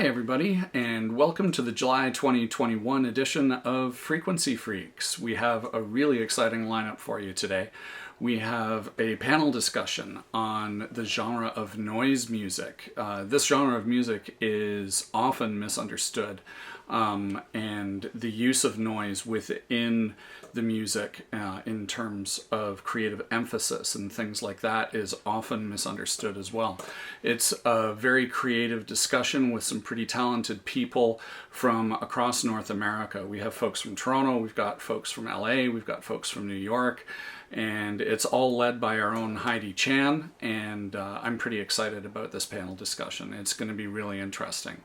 Hi, everybody, and welcome to the July 2021 edition of Frequency Freaks. We have a really exciting lineup for you today. We have a panel discussion on the genre of noise music. This genre of music is often misunderstood, and the use of noise within the music in terms of creative emphasis and things like that is often misunderstood as well. It's a very creative discussion with some pretty talented people from across North America. We have folks from Toronto, we've got folks from LA, we've got folks from New York, and it's all led by our own Heidi Chan, and I'm pretty excited about this panel discussion. It's going to be really interesting.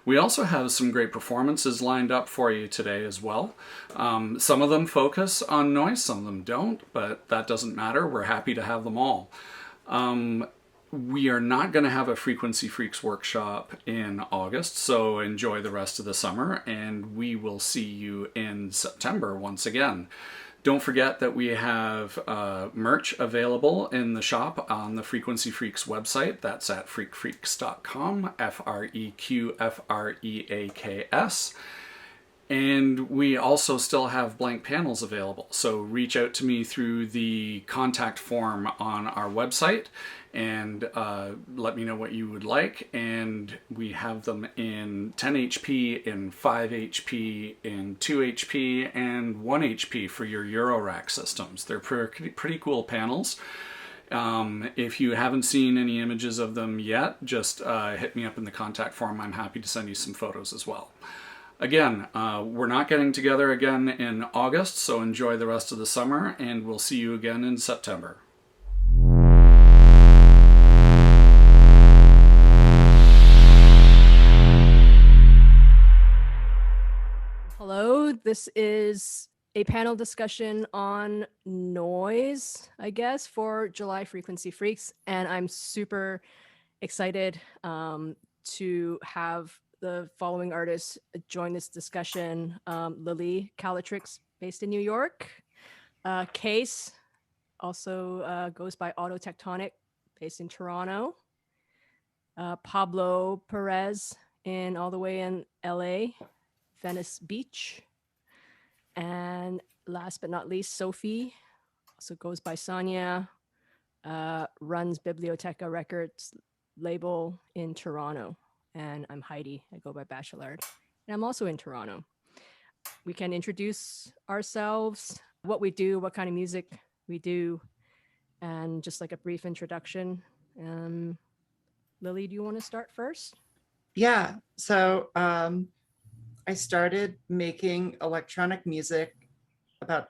We also have some great performances lined up for you today as well. Some of them focus on noise, some of them don't, but that doesn't matter. We're happy to have them all. We are not going to have a Frequency Freaks workshop in August, so enjoy the rest of the summer, and we will see you in September once again. Don't forget that we have merch available in the shop on the Frequency Freaks website. That's at freakfreaks.com, FREQFREAKS. And we also still have blank panels available. So reach out to me through the contact form on our website and let me know what you would like. And we have them in 10 HP, in 5 HP, in 2 HP, and 1 HP for your Eurorack systems. They're pretty cool panels. If you haven't seen any images of them yet, just hit me up in the contact form. I'm happy to send you some photos as well. Again, we're not getting together again in August, so enjoy the rest of the summer, and we'll see you again in September. Hello, this is a panel discussion on noise, I guess, for July Frequency Freaks, and I'm super excited to have the following artists join this discussion. Lily, Calytrix, based in New York. Case, also goes by Autotectonic, based in Toronto. Pablo Perez, all the way in LA, Venice Beach. And last but not least, Sophie, also goes by Sonia, runs Biblioteka Records label in Toronto. And I'm Heidi. I go by Bachelard. And I'm also in Toronto. We can introduce ourselves, what we do, what kind of music we do, and just like a brief introduction. Lily, do you want to start first? Yeah. So I started making electronic music about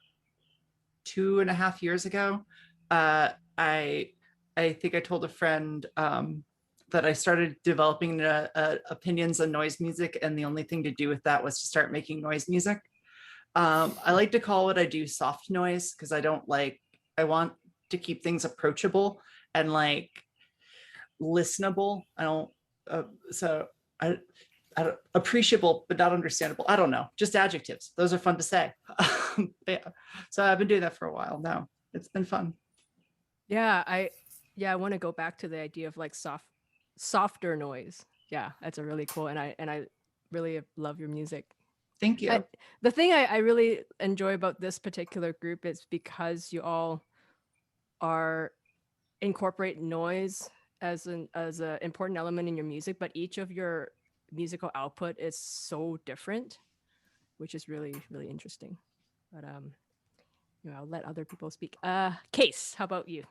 2.5 years ago. I think I told a friend that I started developing opinions on noise music, and the only thing to do with that was to start making noise music. I like to call what I do soft noise because I want to keep things approachable and like listenable. I don't appreciable, but not understandable. I don't know, just adjectives. Those are fun to say. Yeah. So I've been doing that for a while now. It's been fun. Yeah, I want to go back to the idea of like softer noise. Yeah, that's a really cool, and I really love your music. Thank you. The thing I really enjoy about this particular group is because you all are incorporate noise as an important element in your music, but each of your musical output is so different, which is really, really interesting. But I'll let other people speak. Case, how about you?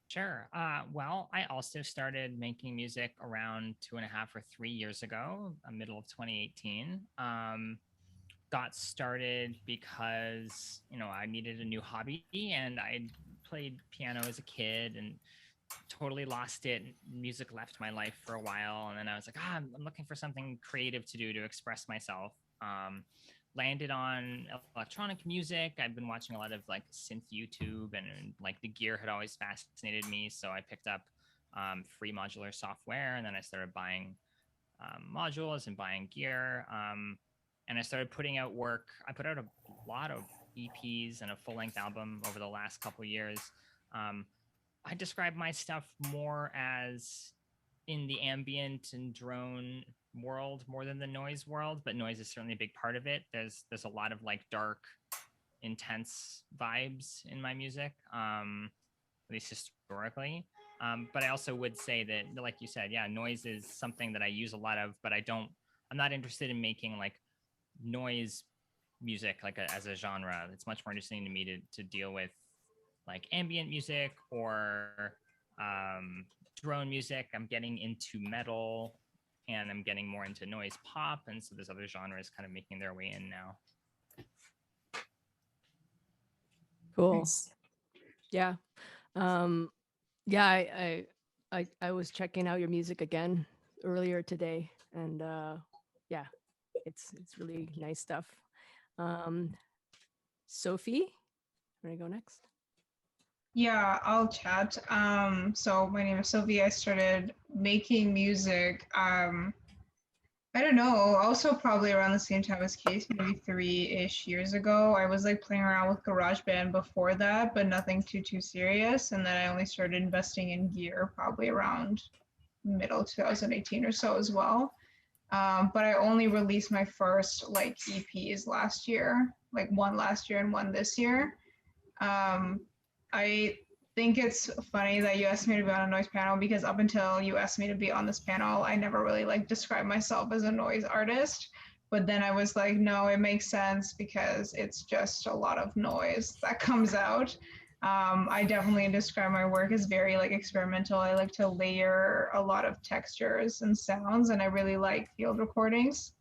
Sure. Well, I also started making music around 2.5 or 3 years ago, middle of 2018. Got started because, I needed a new hobby, and I played piano as a kid and totally lost it. Music left my life for a while. And then I was like, I'm looking for something creative to do to express myself. Landed on electronic music. I've been watching a lot of like synth YouTube, and like the gear had always fascinated me. So I picked up free modular software, and then I started buying modules and buying gear. And I started putting out work. I put out a lot of EPs and a full-length album over the last couple of years. I describe my stuff more as in the ambient and drone world more than the noise world, but noise is certainly a big part of it. There's a lot of like dark, intense vibes in my music, at least historically. But I also would say that, like you said, yeah, noise is something that I use a lot of, but I'm not interested in making like noise music like as a genre. It's much more interesting to me to deal with like ambient music or drone music. I'm getting into metal and I'm getting more into noise pop. And so there's other genres kind of making their way in now. Cool. Nice. Yeah. Yeah, I was checking out your music again earlier today, and yeah, it's really nice stuff. Sophie, want to go next? Yeah, I'll chat. So my name is Sophie. I started making music. I don't know, also probably around the same time as Case, maybe 3-ish years ago. I was like playing around with GarageBand before that, but nothing too serious. And then I only started investing in gear probably around middle 2018 or so as well. But I only released my first like EPs last year, like one last year and one this year. I think it's funny that you asked me to be on a noise panel, because up until you asked me to be on this panel, I never really like described myself as a noise artist. But then I was like, no, it makes sense because it's just a lot of noise that comes out. I definitely describe my work as very like experimental. I like to layer a lot of textures and sounds, and I really like field recordings.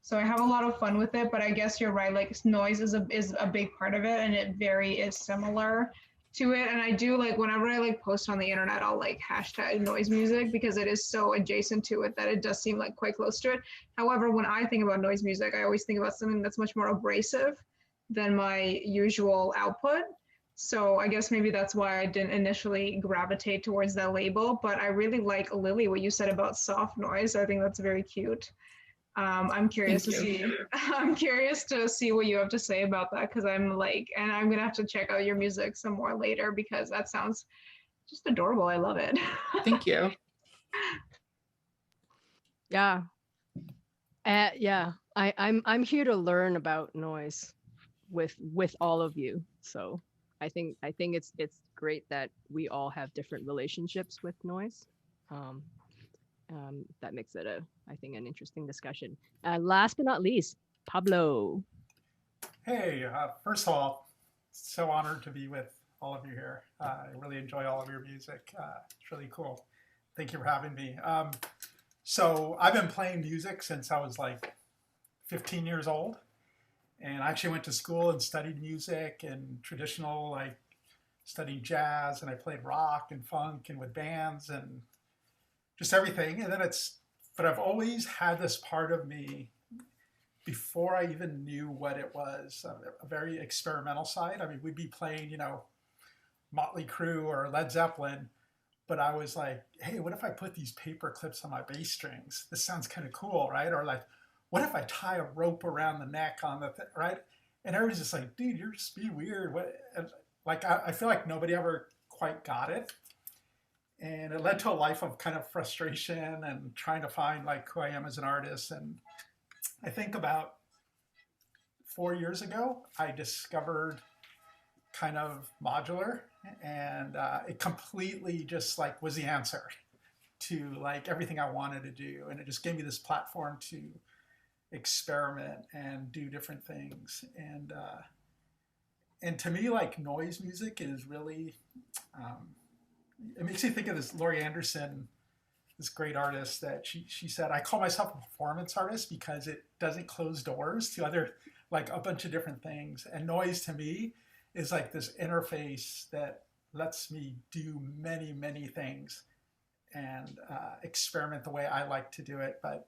So I have a lot of fun with it, but I guess you're right. Like noise is a big part of it, and it very is similar to it. And I do like whenever I like post on the internet, I'll like hashtag noise music because it is so adjacent to it that it does seem like quite close to it. However, when I think about noise music, I always think about something that's much more abrasive than my usual output. So I guess maybe that's why I didn't initially gravitate towards that label. But I really like, Lily, what you said about soft noise. I think that's very cute. I'm curious to see. I'm curious to see what you have to say about that, because I'm like, and I'm gonna have to check out your music some more later because that sounds just adorable. I love it. Thank you. Yeah. Yeah. I'm here to learn about noise with all of you. So I think it's great that we all have different relationships with noise. That makes it I think an interesting discussion. Last but not least, Pablo. Hey, first of all, so honored to be with all of you here. I really enjoy all of your music. It's really cool. Thank you for having me. So I've been playing music since I was like 15 years old. And I actually went to school and studied music and traditional, like studied jazz, and I played rock and funk and with bands and just everything. And then but I've always had this part of me before I even knew what it was, a very experimental side. I mean, we'd be playing, Motley Crue or Led Zeppelin, but I was like, hey, what if I put these paper clips on my bass strings? This sounds kind of cool, right? Or like, what if I tie a rope around the neck on the right? And everybody's just like, dude, you're just being weird. What? And like, I feel like nobody ever quite got it. And it led to a life of kind of frustration and trying to find like who I am as an artist. And I think about 4 years ago, I discovered kind of modular, and it completely just like was the answer to like everything I wanted to do. And it just gave me this platform to experiment and do different things. And to me, like noise music is really, it makes me think of this Laurie Anderson, this great artist that she said, I call myself a performance artist because it doesn't close doors to other, like a bunch of different things. And noise to me is like this interface that lets me do many, many things and experiment the way I like to do it. But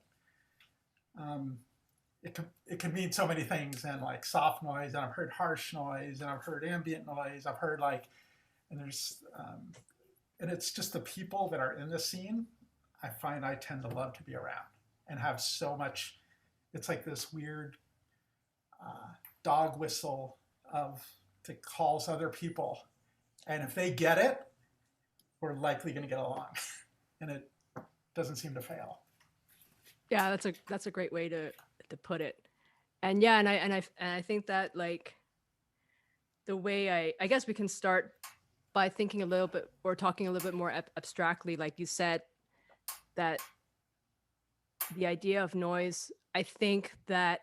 it can mean so many things, and like soft noise, and I've heard harsh noise, and I've heard ambient noise, I've heard like, and there's, and it's just the people that are in the scene, I find I tend to love to be around and have so much, it's like this weird dog whistle that calls other people. And if they get it, we're likely going to get along. And it doesn't seem to fail. Yeah, that's a great way to put it. And yeah, and I think that like the way I guess we can start by thinking a little bit or talking a little bit more abstractly, like you said, that the idea of noise, I think that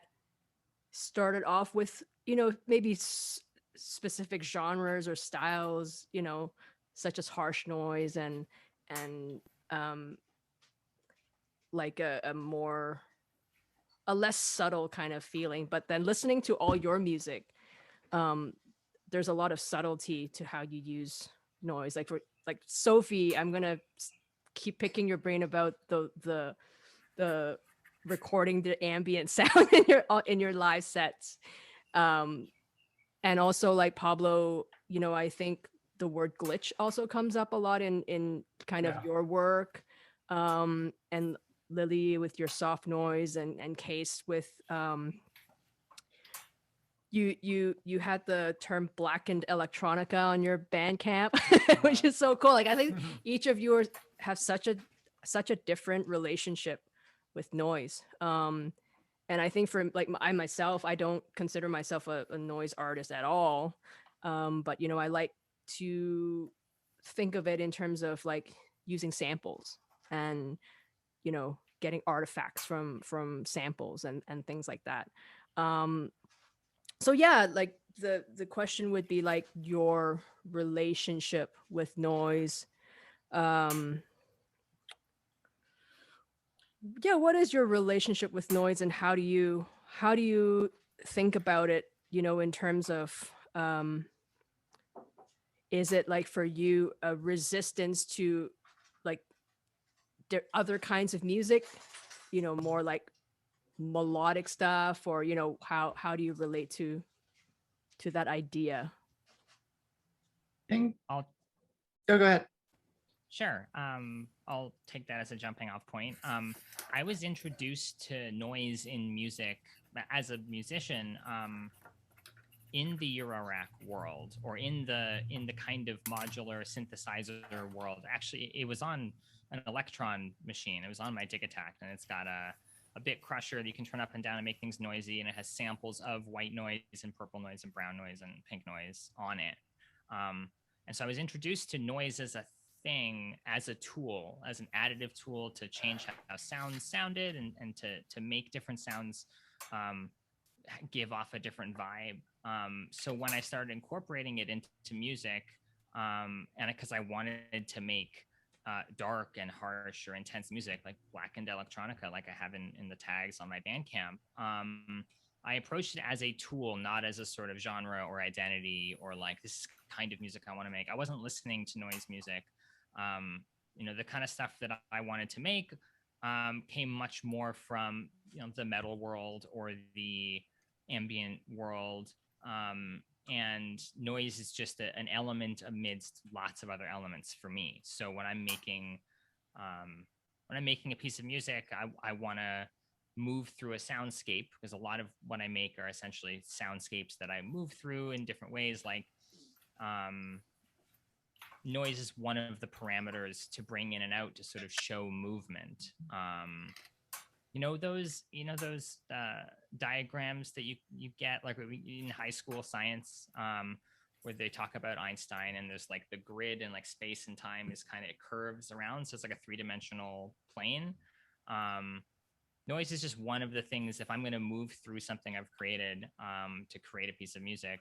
started off with, maybe specific genres or styles, such as harsh noise and like a less subtle kind of feeling. But then listening to all your music, there's a lot of subtlety to how you use noise. Like for like Sophie, I'm gonna keep picking your brain about the recording the ambient sound in your live sets, and also like Pablo, I think the word glitch also comes up a lot in kind of your work, and Lily with your soft noise, and Case with you had the term blackened electronica on your Bandcamp, which is so cool. Like I think each of you have such a different relationship with noise. And I think for like I myself, I don't consider myself a noise artist at all. But I like to think of it in terms of like using samples and getting artifacts from samples and things like that. So yeah, like the question would be like your relationship with noise. Yeah, what is your relationship with noise, and how do you think about it, in terms of is it like for you a resistance to like other kinds of music, more like melodic stuff, or how do you relate to that idea? I'll Go ahead. Sure. I'll take that as a jumping off point. I was introduced to noise in music as a musician in the Eurorack world, or in the kind of modular synthesizer world. Actually, it was on an Electron machine. It was on my Digitact, and it's got a bit crusher that you can turn up and down and make things noisy, and it has samples of white noise and purple noise and brown noise and pink noise on it. And so I was introduced to noise as a thing, as a tool, as an additive tool to change how sounds sounded, and to make different sounds give off a different vibe. So when I started incorporating it into music, and because I wanted to make dark and harsh or intense music, like blackened electronica, like I have in the tags on my Bandcamp, I approached it as a tool, not as a sort of genre or identity, or like this is kind of music I want to make. I wasn't listening to noise music. The kind of stuff that I wanted to make came much more from the metal world or the ambient world, and noise is just an element amidst lots of other elements for me. So when I'm making a piece of music, I want to move through a soundscape, because a lot of what I make are essentially soundscapes that I move through in different ways. Like noise is one of the parameters to bring in and out to sort of show movement. Those diagrams that you get like in high school science, where they talk about Einstein, and there's like the grid, and like space and time is kind of, it curves around, so it's like a three-dimensional plane. Noise is just one of the things. If I'm going to move through something I've created to create a piece of music,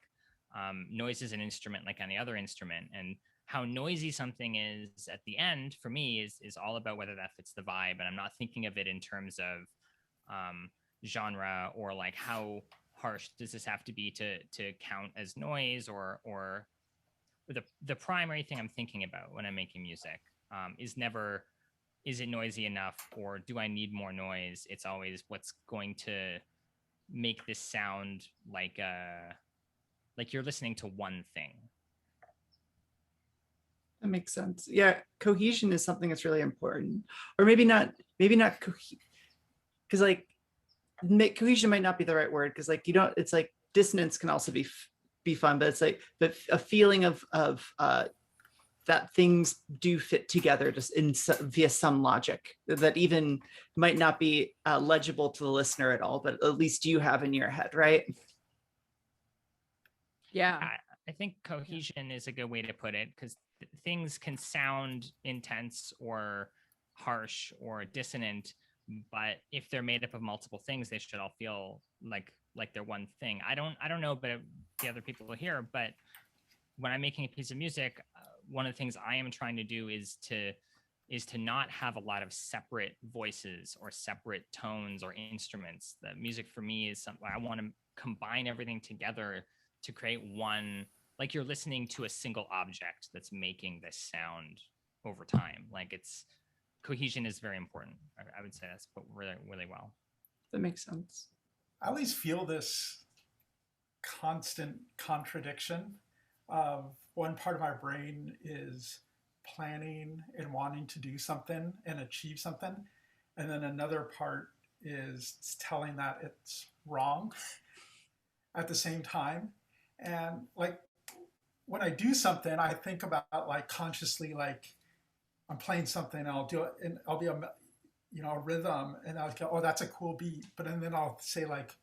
noise is an instrument like any other instrument, and how noisy something is at the end for me is all about whether that fits the vibe. And I'm not thinking of it in terms of genre, or like how harsh does this have to be to count as noise, or the primary thing I'm thinking about when I'm making music is never, is it noisy enough, or do I need more noise? It's always what's going to make this sound like you're listening to one thing. That makes sense. Yeah, cohesion is something that's really important, or maybe not because like cohesion might not be the right word, because like it's like dissonance can also be fun, but it's like a feeling of that things do fit together just via some logic that even might not be legible to the listener at all, but at least you have in your head, right? Yeah. I think cohesion is a good way to put it, because things can sound intense or harsh or dissonant, but if they're made up of multiple things, they should all feel like they're one thing. I don't know about the other people here, but when I'm making a piece of music, one of the things I am trying to do is to not have a lot of separate voices or separate tones or instruments. The music for me is something I want to combine everything together to create one, like you're listening to a single object that's making this sound over time. Like cohesion is very important. I would say that's put really, really well. That makes sense. I always feel this constant contradiction of one part of my brain is planning and wanting to do something and achieve something, and then another part is telling that it's wrong at the same time. And like when I do something, I think about like consciously, like I'm playing something and I'll do it and I'll be a rhythm, and I'll go, oh, that's a cool beat. But then I'll say like,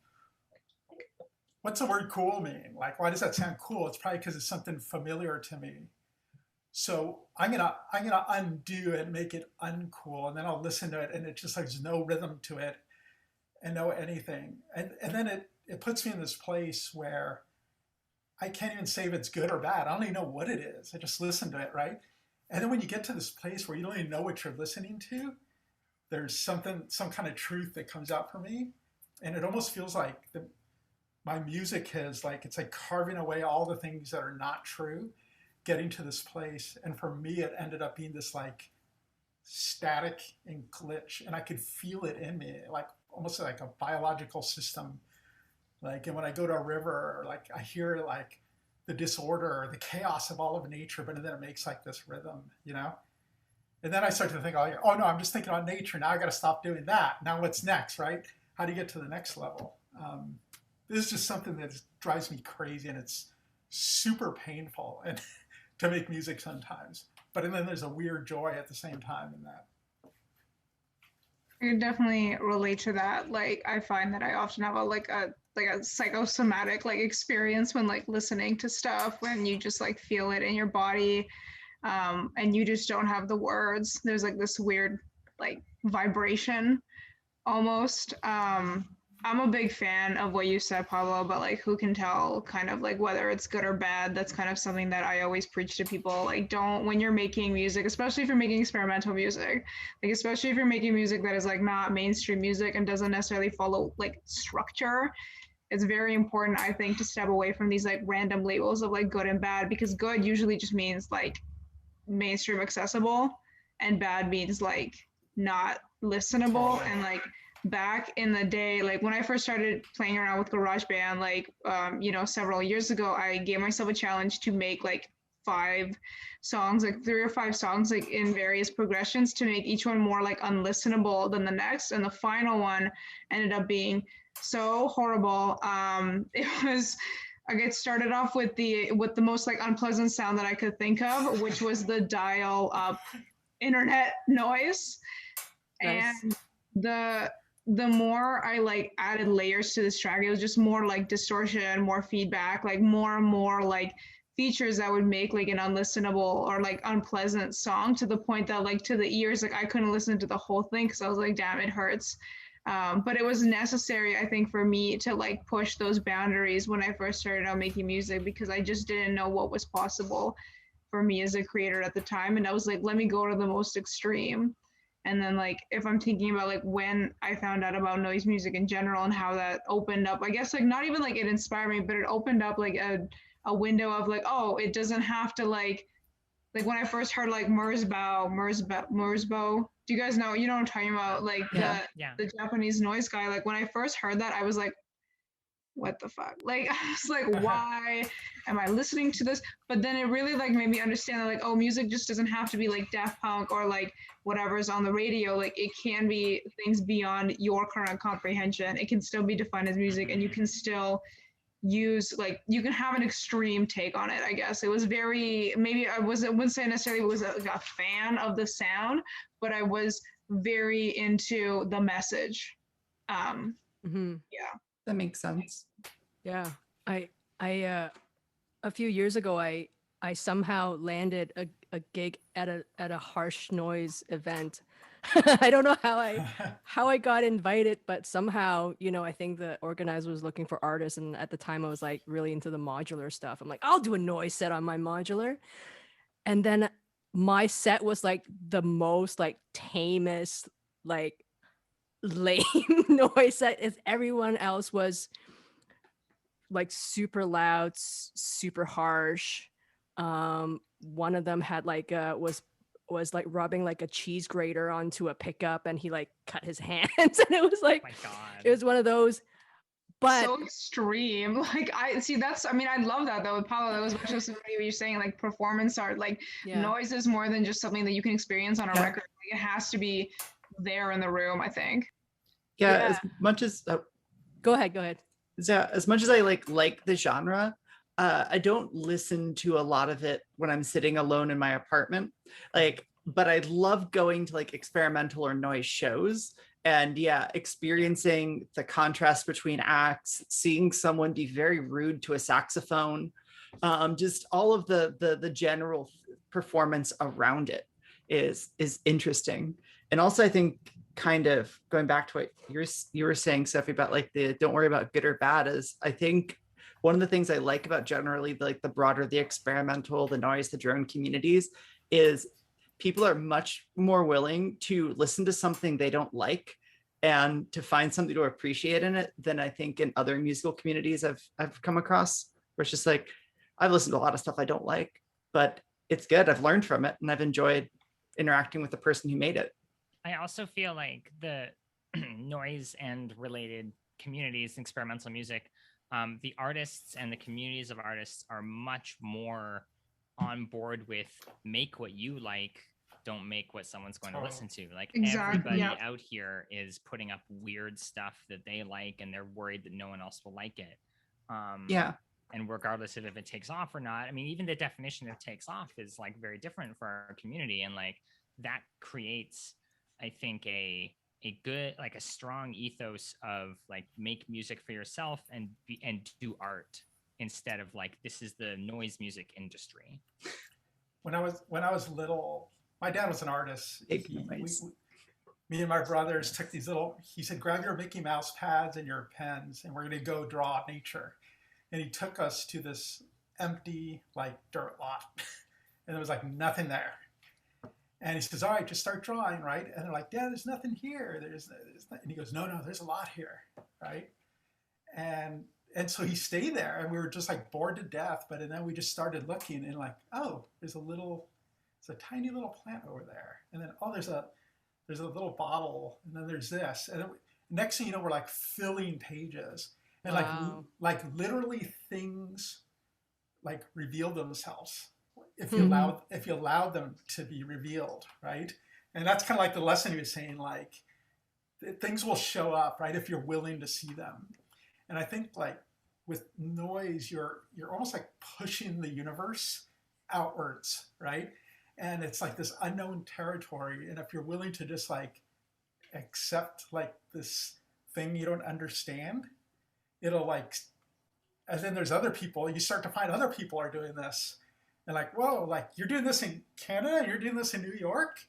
what's the word cool mean? Like, why does that sound cool? It's probably because it's something familiar to me. So I'm gonna undo it, make it uncool, and then I'll listen to it, and it just like there's no rhythm to it and no anything. And then it puts me in this place where I can't even say if it's good or bad. I don't even know what it is. I just listen to it, right? And then when you get to this place where you don't even know what you're listening to, there's some kind of truth that comes out for me. And it almost feels like my music has it's like carving away all the things that are not true, getting to this place. And for me, it ended up being this like static and glitch, and I could feel it in me, like almost like a biological system. Like, and when I go to a river, like I hear like the disorder or the chaos of all of nature, but then it makes like this rhythm, And then I start to think, oh no, I'm just thinking about nature. Now I got to stop doing that. Now what's next, right? How do you get to the next level? This is just something that drives me crazy, and it's super painful and to make music sometimes. But then there's a weird joy at the same time in that. I can definitely relate to that. Like, I find that I often have a psychosomatic experience when listening to stuff, when you just feel it in your body, and you just don't have the words. There's this weird vibration almost. I'm a big fan of what you said, Pablo, but who can tell kind of whether it's good or bad. That's kind of something that I always preach to people. Don't, when you're making music, especially if you're making experimental music, especially if you're making music that is not mainstream music and doesn't necessarily follow structure, it's very important, I think, to step away from these random labels of good and bad, because good usually just means mainstream accessible, and bad means not listenable. And back in the day, when I first started playing around with GarageBand, several years ago, I gave myself a challenge to make 5 songs, 3 or 5 songs, in various progressions, to make each one more unlistenable than the next. And the final one ended up being so horrible. It started off with the most unpleasant sound that I could think of, which was the dial up internet noise. Nice. And the more I added layers to this track, it was just more distortion, more feedback, more and more features that would make an unlistenable or unpleasant song, to the point that to the ears, I couldn't listen to the whole thing, because I was damn, it hurts. But it was necessary, I think, for me to push those boundaries when I first started out making music, because I just didn't know what was possible for me as a creator at the time. And I was let me go to the most extreme. And then if I'm thinking about when I found out about noise music in general and how that opened up, I guess not even it inspired me, but it opened up a window of oh, it doesn't have to when I first heard Merzbow, do you guys know what I'm talking about? The Japanese noise guy, when I first heard that, I was what the fuck? I was why am I listening to this? But then it really made me understand that oh, music just doesn't have to be Daft Punk or whatever's on the radio. It can be things beyond your current comprehension. It can still be defined as music, and you can still use, like, you can have an extreme take on it, I guess. It was very, maybe I wouldn't say necessarily was a fan of the sound, but I was very into the message. Yeah. That makes sense. Yeah. I a few years ago I somehow landed a gig at a harsh noise event. I don't know how I got invited, but somehow, you know, I think the organizer was looking for artists, and at the time I was like really into the modular stuff. I'm like, I'll do a noise set on my modular. And then my set was like the most like tamest, like lame noise set, as everyone else was like super loud, super harsh. One of them had like was like rubbing like a cheese grater onto a pickup, and he like cut his hands, and it was like, Oh my God. it was one of those. But so extreme. Like, I see, that's, I mean, I love that though, Paolo. That was just what you're saying, like performance art, like yeah. noise is more than just something that you can experience on a Yeah. record. Like, it has to be there in the room, I think. Yeah, Yeah. as much as Go ahead. so as much as I like the genre, I don't listen to a lot of it when I'm sitting alone in my apartment. Like, but I love going to like experimental or noise shows, and yeah, experiencing the contrast between acts, seeing someone be very rude to a saxophone, just all of the general performance around it is interesting. And also, I think, kind of going back to what you were saying, Sophie, about like the don't worry about good or bad, is I think one of the things I like about generally like the broader, the experimental, the noise, the drone communities is people are much more willing to listen to something they don't like and to find something to appreciate in it than I think in other musical communities I've come across, where it's just like, I've listened to a lot of stuff I don't like, but it's good. I've learned from it and I've enjoyed interacting with the person who made it. I also feel like the noise and related communities, experimental music, the artists and the communities of artists are much more on board with make what you like, don't make what someone's going to listen to. Like, Exactly, everybody yeah. out here is putting up weird stuff that they like, and they're worried that no one else will like it. Yeah. And regardless of if it takes off or not, I mean, even the definition of takes off is like very different for our community, and like that creates, I think, a good, like a strong ethos of like make music for yourself and do art instead of like this is the noise music industry. When I was little, my dad was an artist. Nice. Me and my brothers took these little, he said, grab your Mickey Mouse pads and your pens, and we're going to go draw nature. And he took us to this empty, like, dirt lot. And there was like nothing there. And he says, all right, just start drawing, right? And they're like, Dad, there's nothing here. There's and he goes, no, there's a lot here, right? And so he stayed there, and we were just like bored to death. But then we just started looking, and like, oh, there's a tiny little plant over there. And then, oh, there's a little bottle, and then there's this. And then next thing you know, we're like filling pages. And Wow. like literally things like reveal themselves if you Mhm. allow them to be revealed, right? And that's kind of like the lesson he was saying, like things will show up, right, if you're willing to see them. And I think like with noise, you're almost like pushing the universe outwards, right? And it's like this unknown territory. And if you're willing to just like accept like this thing you don't understand, it'll like, and then there's other people, you start to find other people are doing this. And like, whoa, like you're doing this in Canada, and you're doing this in New York?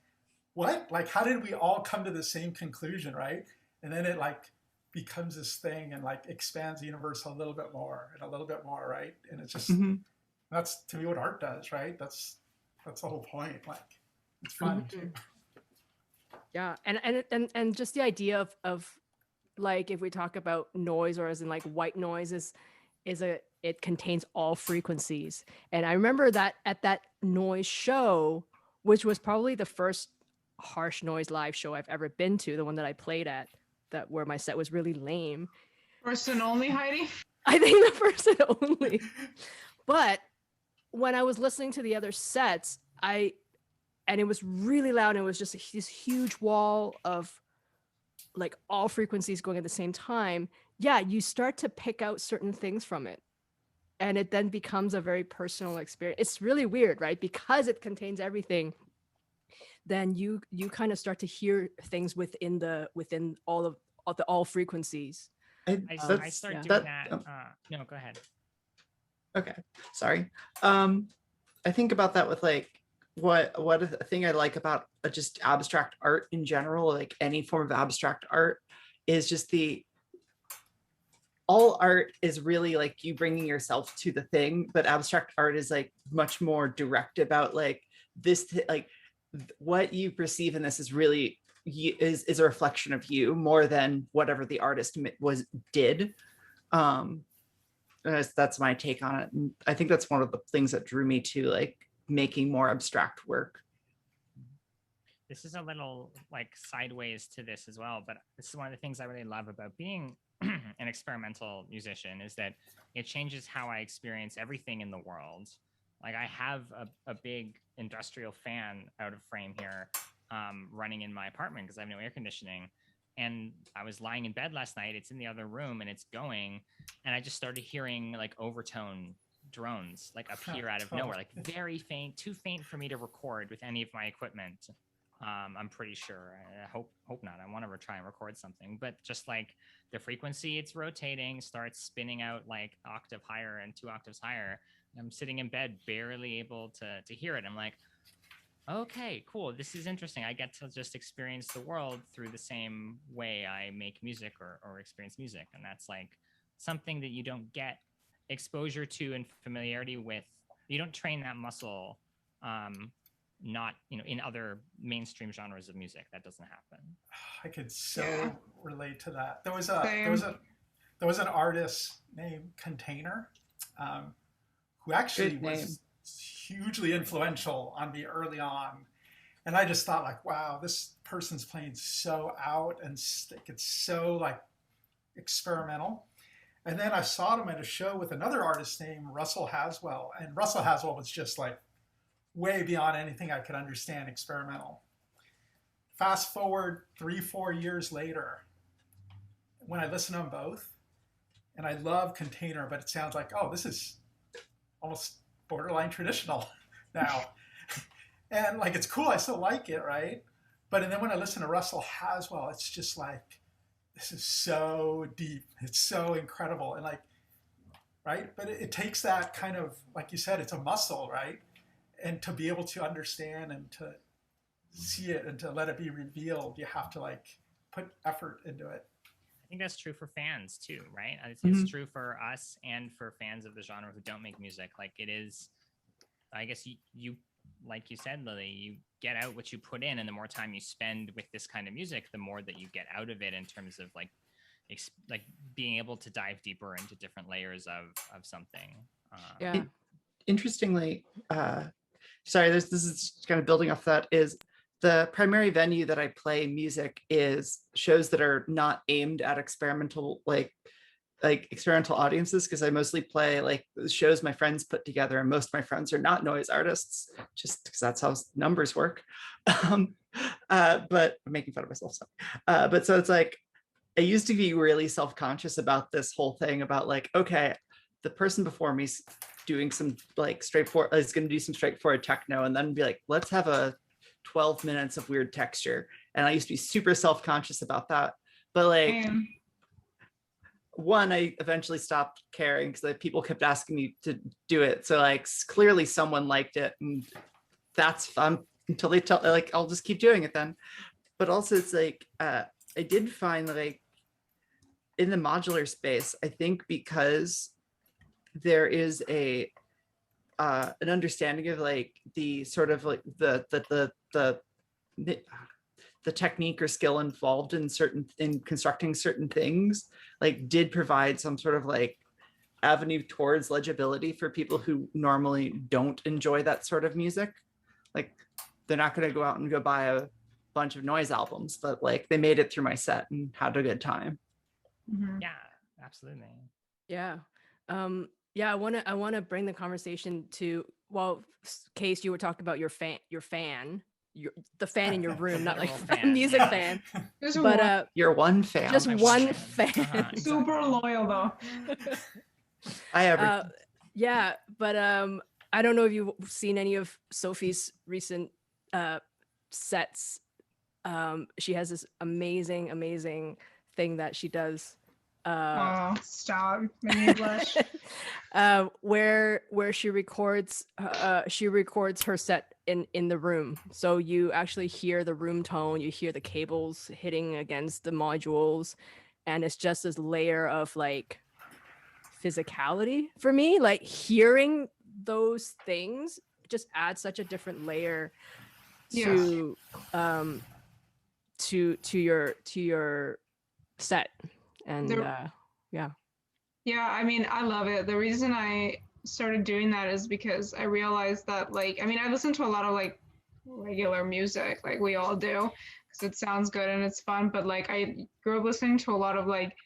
What? Like, how did we all come to the same conclusion, right? And then it like becomes this thing and like expands the universe a little bit more and a little bit more, right? And it's just, that's to me what art does, right? That's the whole point. Like, it's fun too. Yeah, and just the idea of like, if we talk about noise, or as in like white noise, it contains all frequencies. And I remember that at that noise show, which was probably the first harsh noise live show I've ever been to, the one that I played at, that where my set was really lame. First and only, Heidi? I think the first and only. But when I was listening to the other sets, and it was really loud, and it was just this huge wall of like all frequencies going at the same time. yeah, you start to pick out certain things from it. And it then becomes a very personal experience. It's really weird, right? Because it contains everything, then you kind of start to hear things within all frequencies. I start doing that. No, go ahead. Okay, sorry. I think about that with like what a thing I like about just abstract art in general, like any form of abstract art, is just all art is really like you bringing yourself to the thing, but abstract art is like much more direct about like this, like what you perceive in this is really is a reflection of you more than whatever the artist did. That's my take on it, and I think that's one of the things that drew me to like making more abstract work. This is a little like sideways to this as well, but this is one of the things I really love about being an experimental musician, is that it changes how I experience everything in the world. Like I have a big industrial fan out of frame here running in my apartment because I have no air conditioning. And I was lying in bed last night. It's in the other room and it's going. And I just started hearing like overtone drones like appear out of nowhere, like very faint, too faint for me to record with any of my equipment. I'm pretty sure. I hope not. I want to try and record something, but just like the frequency it's rotating starts spinning out like octave higher and 2 octaves higher. I'm sitting in bed, barely able to hear it. I'm like, okay, cool. This is interesting. I get to just experience the world through the same way I make music or experience music. And that's like something that you don't get exposure to and familiarity with. You don't train that muscle not in other mainstream genres of music. That doesn't happen. I could so relate to that. There was an artist named Container who actually was hugely influential on me early on, and I just thought like, wow, this person's playing so out and it's so like experimental. And then I saw him at a show with another artist named Russell Haswell, and Russell Haswell was just like way beyond anything I could understand experimental. Fast forward 3-4 years later, when I listen to them both, and I love Container, but it sounds like, oh, this is almost borderline traditional now. And like, it's cool, I still like it, right? But then when I listen to Russell Haswell, it's just like, this is so deep, it's so incredible. And like, right? But it takes that kind of, like you said, it's a muscle, right? And to be able to understand and to see it and to let it be revealed, you have to like put effort into it. I think that's true for fans too, right? It's true for us and for fans of the genre who don't make music. Like it is, I guess you like you said, Lily, you get out what you put in, and the more time you spend with this kind of music, the more that you get out of it in terms of like being able to dive deeper into different layers of something. Interestingly, sorry, this is kind of building off that, is the primary venue that I play music is shows that are not aimed at experimental, like experimental audiences, because I mostly play like shows my friends put together, and most of my friends are not noise artists, just because that's how numbers work. But I'm making fun of myself. But so it's like, I used to be really self-conscious about this whole thing about like, okay, the person before me doing some like straightforward, is going to do some straightforward techno, and then be like, let's have a 12 minutes of weird texture. And I used to be super self-conscious about that. But like, one, I eventually stopped caring because people kept asking me to do it. So like, clearly someone liked it, and that's fun until they tell, like, I'll just keep doing it then. But also it's like, I did find like in the modular space, I think because there is an understanding of like the sort of like the technique or skill involved in constructing certain things, like did provide some sort of like avenue towards legibility for people who normally don't enjoy that sort of music. Like they're not going to go out and go buy a bunch of noise albums, but like they made it through my set and had a good time. Yeah, absolutely. Yeah. I want to bring the conversation to, well, Case, you were talking about your fan, the fan in your room, not like Literal a fan, music yeah. fan, Just but one, You're one fan. just My one fan. fan. super loyal though. I ever. Yeah, but I don't know if you've seen any of Sophie's recent sets. She has this amazing thing that she does. Oh, stop! Made me blush. Where she records her set in the room, so you actually hear the room tone, you hear the cables hitting against the modules, and it's just this layer of like physicality for me. Like hearing those things just adds such a different layer to your set. And yeah. Yeah, I mean, I love it. The reason I started doing that is because I realized that, like, I mean, I listen to a lot of like regular music, like we all do, because it sounds good and it's fun. But like, I grew up listening to a lot of like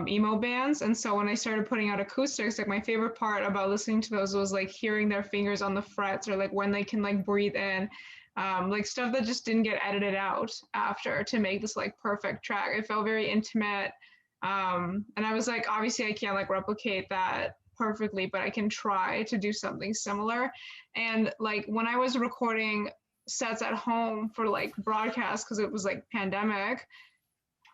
emo bands, and so when I started putting out acoustics, like my favorite part about listening to those was like hearing their fingers on the frets, or like when they can like breathe in. Like stuff that just didn't get edited out after to make this like perfect track. It felt very intimate. And I was like, obviously I can't like replicate that perfectly, but I can try to do something similar. And like when I was recording sets at home for like broadcast, because it was like pandemic,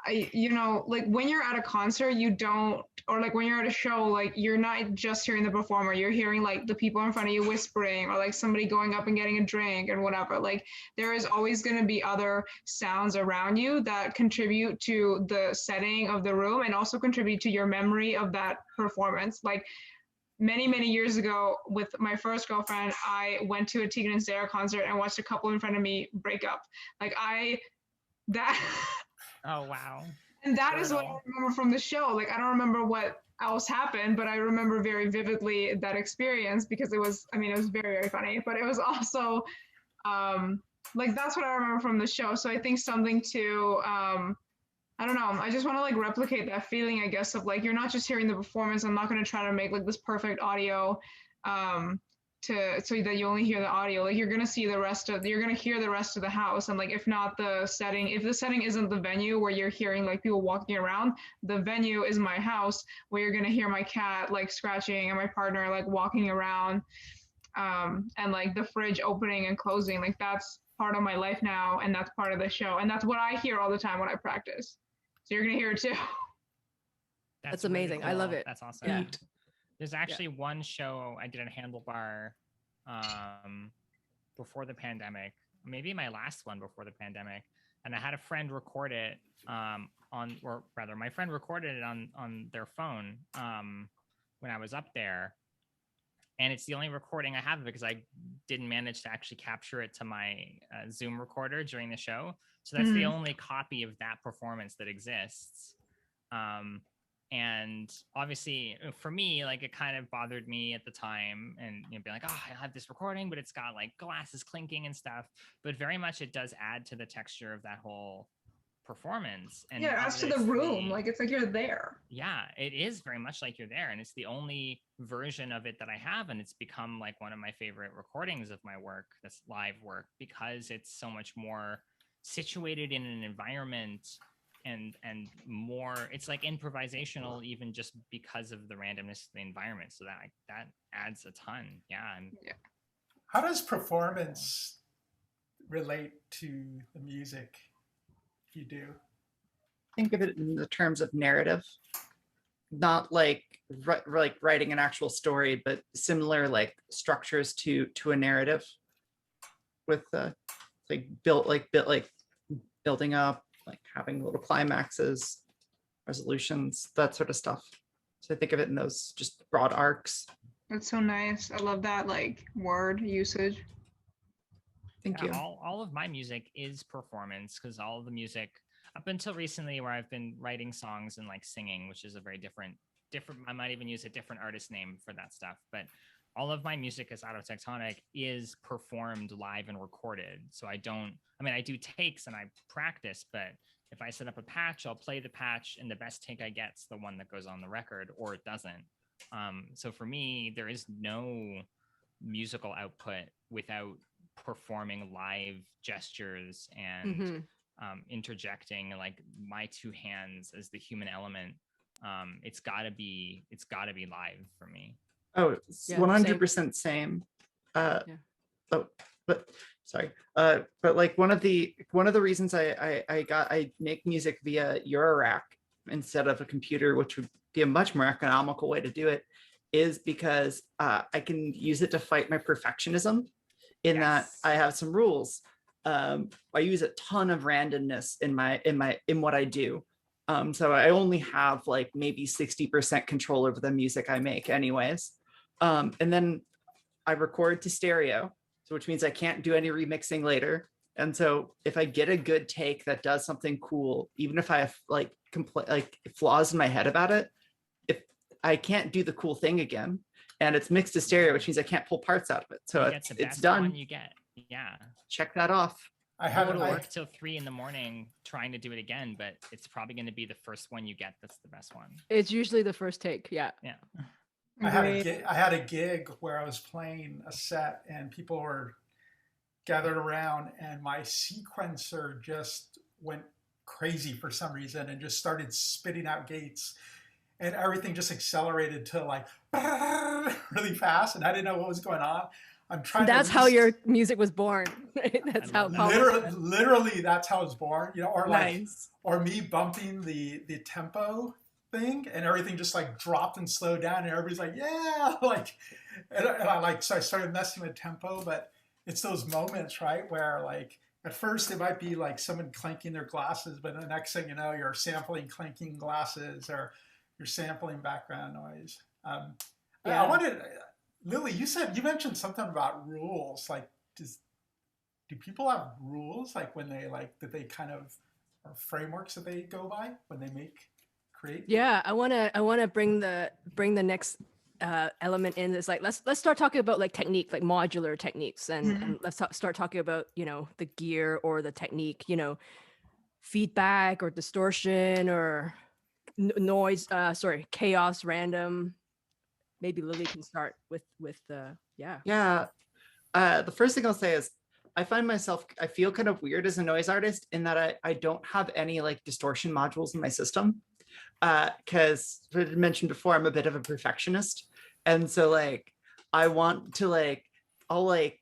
you know, like when you're at a concert, you don't, or like when you're at a show, like you're not just hearing the performer, you're hearing like the people in front of you whispering, or like somebody going up and getting a drink and whatever. Like there is always going to be other sounds around you that contribute to the setting of the room and also contribute to your memory of that performance. Like many years ago with my first girlfriend, I went to a Tegan and Sara concert and watched a couple in front of me break up. Like that Oh wow. And that is what I remember from the show. Like, I don't remember what else happened, but I remember very vividly that experience because it was, I mean, it was very funny, but it was also, like, that's what I remember from the show. So I think something to, I don't know, I just want to like replicate that feeling, I guess, of like, you're not just hearing the performance. I'm not going to try to make like this perfect audio, so that you only hear the audio. Like you're gonna hear the rest of the house, and like if not the setting, if the setting isn't the venue where you're hearing like people walking around, the venue is my house where you're gonna hear my cat like scratching and my partner like walking around, and like the fridge opening and closing. Like that's part of my life now, and that's part of the show, and that's what I hear all the time when I practice. So you're gonna hear it too. That's amazing. Really I cool. love it. That's awesome. Yeah. There's actually one show I did in Handlebar before the pandemic, maybe my last one before the pandemic, and I had a friend record it my friend recorded it on their phone when I was up there, and it's the only recording I have because I didn't manage to actually capture it to my Zoom recorder during the show, so that's the only copy of that performance that exists. And obviously for me, like it kind of bothered me at the time, and be like, oh, I have this recording, but it's got like glasses clinking and stuff. But very much it does add to the texture of that whole performance. And yeah, as to the room, like it's like you're there. Yeah, it is very much like you're there, and it's the only version of it that I have, and it's become like one of my favorite recordings of my work, this live work, because it's so much more situated in an environment. And more, it's like improvisational, even just because of the randomness of the environment. So that adds a ton. Yeah. How does performance relate to the music you do? Think of it in the terms of narrative, not like writing an actual story, but similar like structures to a narrative, with building up, like having little climaxes, resolutions, that sort of stuff. So I think of it in those just broad arcs. That's so nice. I love that like word usage. Thank you. All of my music is performance, because all of the music up until recently, where I've been writing songs and like singing, which is a very different, I might even use a different artist name for that stuff, but all of my music as Autotectonic is performed live and recorded. So I do takes and I practice, but if I set up a patch, I'll play the patch, and the best take I get's the one that goes on the record, or it doesn't. So for me, there is no musical output without performing live gestures and Mm-hmm. Interjecting like my two hands as the human element. It's gotta be live for me. Oh, it's Yeah, 100% same. Yeah. Oh, but sorry. But like one of the reasons I make music via Eurorack instead of a computer, which would be a much more economical way to do it, is because I can use it to fight my perfectionism in that Yes. I have some rules. I use a ton of randomness in what I do. So I only have like maybe 60% control over the music I make anyways. And then I record to stereo, so which means I can't do any remixing later. And so if I get a good take that does something cool, even if I have like flaws in my head about it, if I can't do the cool thing again, and it's mixed to stereo, which means I can't pull parts out of it. So You get the it's best done. one you get. Yeah. Check that off. I Go had to I, work till 3 in the morning trying to do it again, but it's probably going to be the first one you get that's the best one. It's usually the first take. Yeah. Yeah. I had a gig where I was playing a set and people were gathered around, and my sequencer just went crazy for some reason and just started spitting out gates, and everything just accelerated to like really fast, and I didn't know what was going on. I'm trying. That's how your music was born. Right? That's how literally that's how it's born. You know, or like Nice. or me bumping the tempo thing, and everything just like dropped and slowed down, and everybody's like, yeah, like, and I like, so I started messing with tempo. But it's those moments, right, where like at first it might be like someone clanking their glasses, but the next thing you know, you're sampling clanking glasses, or you're sampling background noise. Yeah. I wanted, Lily, you mentioned something about rules. Like, do people have rules, like when they like that they kind of, or frameworks that they go by when they create? Yeah, I wanna bring the next element in. Is like let's start talking about like technique, like modular techniques, and let's start talking about, you know, the gear or the technique, you know, feedback or distortion or noise. Chaos, random. Maybe Lily can start with the Yeah. The first thing I'll say is I feel kind of weird as a noise artist in that I don't have any like distortion modules in my system. Because I mentioned before, I'm a bit of a perfectionist. And so like, I want to like, I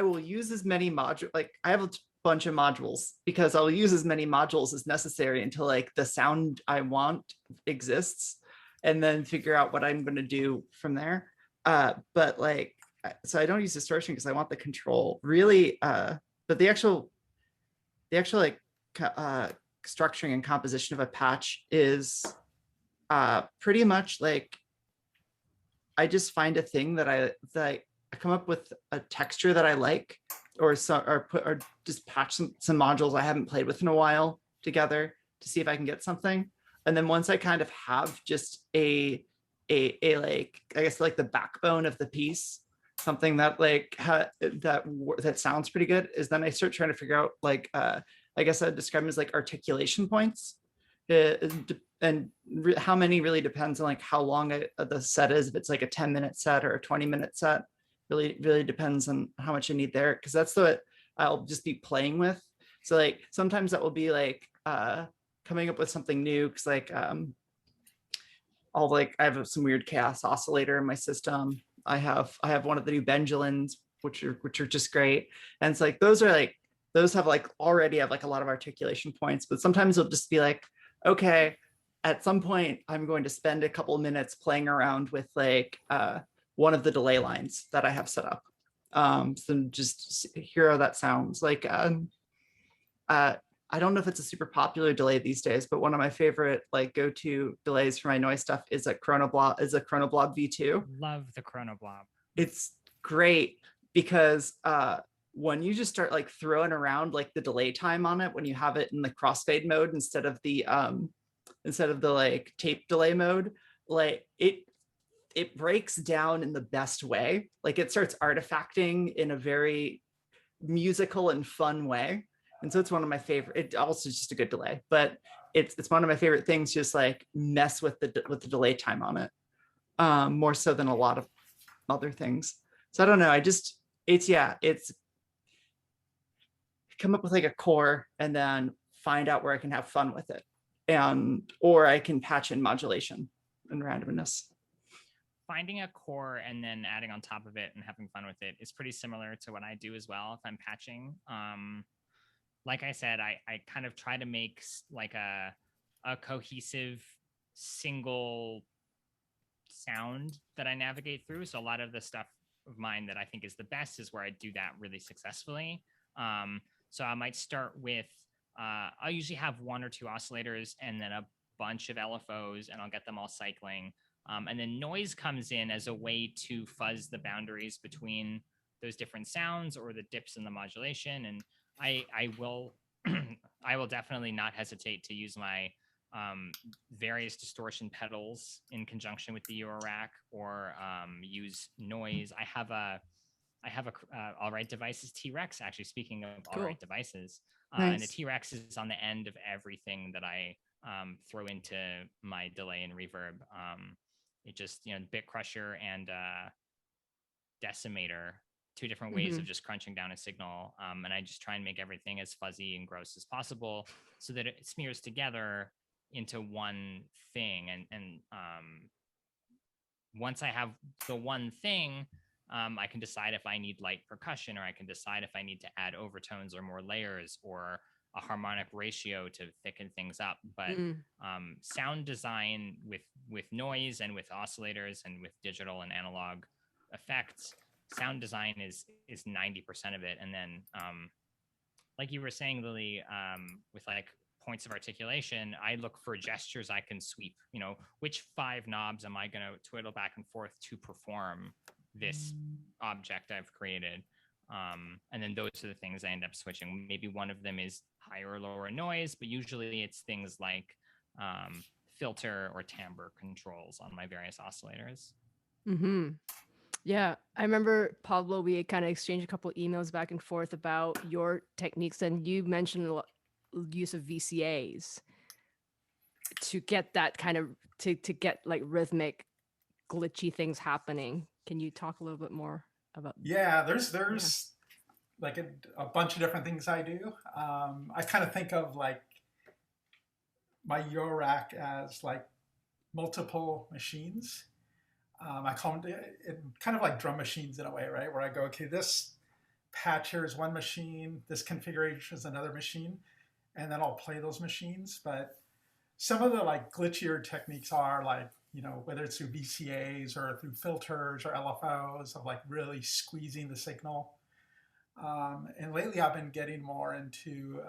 will use as many modules, like I have a bunch of modules because I'll use as many modules as necessary until like the sound I want exists, and then figure out what I'm going to do from there. But like, so I don't use distortion because I want the control really. But the actual like structuring and composition of a patch is pretty much like, I just find a thing that I come up with a texture that I like, or just patch some modules I haven't played with in a while together to see if I can get something. And then once I kind of have just a like, I guess like the backbone of the piece, something that like that sounds pretty good, is then I start trying to figure out like I guess I'd describe them as like articulation points. And how many really depends on like how long the set is. If it's like a 10-minute set or a 20-minute set, really depends on how much I need there, because that's what I'll just be playing with. So like sometimes that will be like coming up with something new, because like I have some weird chaos oscillator in my system. I have one of the new Benjolins, which are just great. And it's like those have like already have like a lot of articulation points, but sometimes it'll just be like, okay, at some point I'm going to spend a couple of minutes playing around with like one of the delay lines that I have set up. So just hear how that sounds. Like I don't know if it's a super popular delay these days, but one of my favorite like go-to delays for my noise stuff is a Chronoblob V2. Love the Chronoblob. It's great because when you just start like throwing around like the delay time on it, when you have it in the crossfade mode instead of the like tape delay mode, like it breaks down in the best way. Like it starts artifacting in a very musical and fun way. And so it's one of my favorite. It also is just a good delay, but it's one of my favorite things. Just like mess with the delay time on it, more so than a lot of other things. So I don't know. it's come up with like a core and then find out where I can have fun with it, or I can patch in modulation and randomness. Finding a core and then adding on top of it and having fun with it is pretty similar to what I do as well if I'm patching. Like I said, I kind of try to make like a cohesive single sound that I navigate through. So a lot of the stuff of mine that I think is the best is where I do that really successfully. So I might start with, I'll usually have one or two oscillators and then a bunch of LFOs, and I'll get them all cycling. And then noise comes in as a way to fuzz the boundaries between those different sounds or the dips in the modulation. And I will I will definitely not hesitate to use my various distortion pedals in conjunction with the Eurorack, or use noise. I have a All Right Devices T-Rex, actually, speaking of All Right Devices. And the T-Rex is on the end of everything that I throw into my delay and reverb. It just, bit crusher and decimator, two different ways of just crunching down a signal. And I just try and make everything as fuzzy and gross as possible so that it smears together into one thing. And once I have the one thing, I can decide if I need light percussion, or I can decide if I need to add overtones or more layers or a harmonic ratio to thicken things up. But sound design with noise and with oscillators and with digital and analog effects, sound design is 90% of it. And then like you were saying, Lily, with like points of articulation, I look for gestures I can sweep. Which 5 knobs am I going to twiddle back and forth to perform this object I've created? And then those are the things I end up switching. Maybe one of them is higher or lower noise, but usually it's things like filter or timbre controls on my various oscillators. Yeah, I remember, Pablo, we had kind of exchanged a couple emails back and forth about your techniques, and you mentioned a lot use of VCAs to get that kind of to get like rhythmic glitchy things happening. Can you talk a little bit more about there's like a bunch of different things I do. I kind of think of like my Eurorack as like multiple machines. I call them kind of like drum machines in a way, right? Where I go, okay, this patch here is one machine, this configuration is another machine, and then I'll play those machines. But some of the like glitchier techniques are like, whether it's through VCAs or through filters or LFOs, of like really squeezing the signal. And lately I've been getting more into,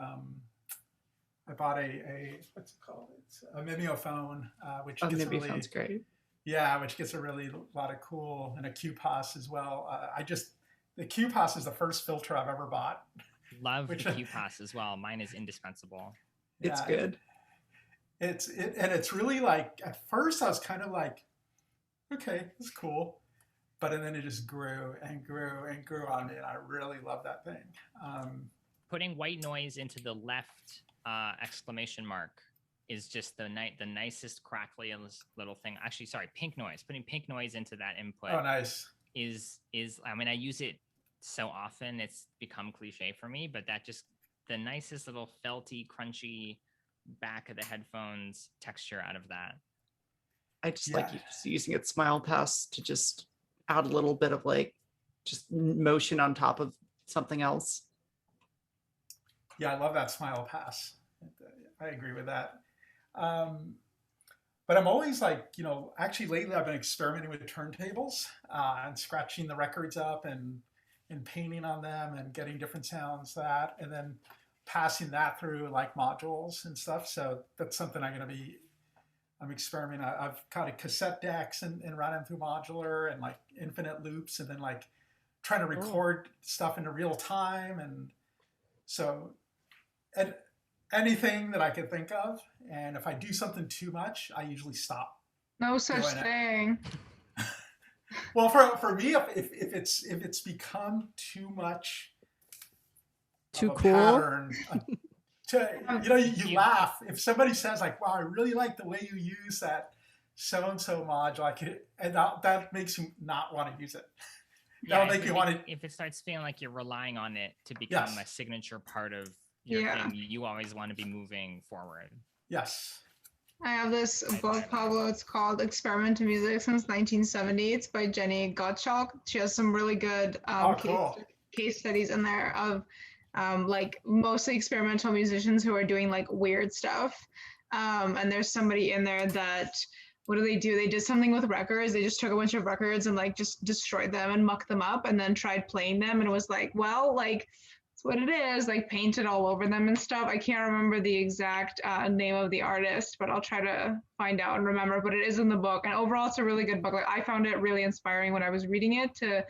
I bought a what's it called? It's a mimeophone, which gets a really, sounds great. Yeah, which gets a really lot of cool, and a QPOS as well. The QPOS is the first filter I've ever bought. Love the QPOS as well. Mine is indispensable. It's good. It's really like, at first I was kind of like, okay, it's cool. But then it just grew and grew and grew on me, and I really love that thing. Putting white noise into the left exclamation mark is just the nicest crackly little thing. Actually, sorry, pink noise. Putting pink noise into that input. Oh, nice. Is I mean, I use it so often it's become cliche for me, but that just the nicest little felty, crunchy back of the headphones texture out of that. I just like using its smile pass to just add a little bit of like just motion on top of something else. Yeah, I love that smile pass. I agree with that. But I'm always like, actually lately I've been experimenting with turntables and scratching the records up and painting on them and getting different sounds and then passing that through like modules and stuff. So that's something I'm experimenting. I've got a cassette decks and run them through modular and like infinite loops, and then like trying to record stuff into real time. And so, and anything that I can think of. And if I do something too much, I usually stop. No such thing. Well, for me, if it's become too much, too of a cool pattern, you laugh if somebody says like, "Wow, I really like the way you use that so and so module," and that makes you not want to use it. that'll make you want to. If it starts feeling like you're relying on it to become a signature part of your thing, you always want to be moving forward. Yes. I have this book, Pablo. It's called Experiment in Music since 1970. It's by Jenny Gottschalk. She has some really good case studies in there of like mostly experimental musicians who are doing like weird stuff. And there's somebody in there that, what do? They did something with records. They just took a bunch of records and like just destroyed them and mucked them up and then tried playing them. And it was like, well, like, it's what it is, like painted all over them and stuff. I can't remember the exact name of the artist, but I'll try to find out and remember, but it is in the book. And overall, it's a really good book. Like, I found it really inspiring when I was reading it to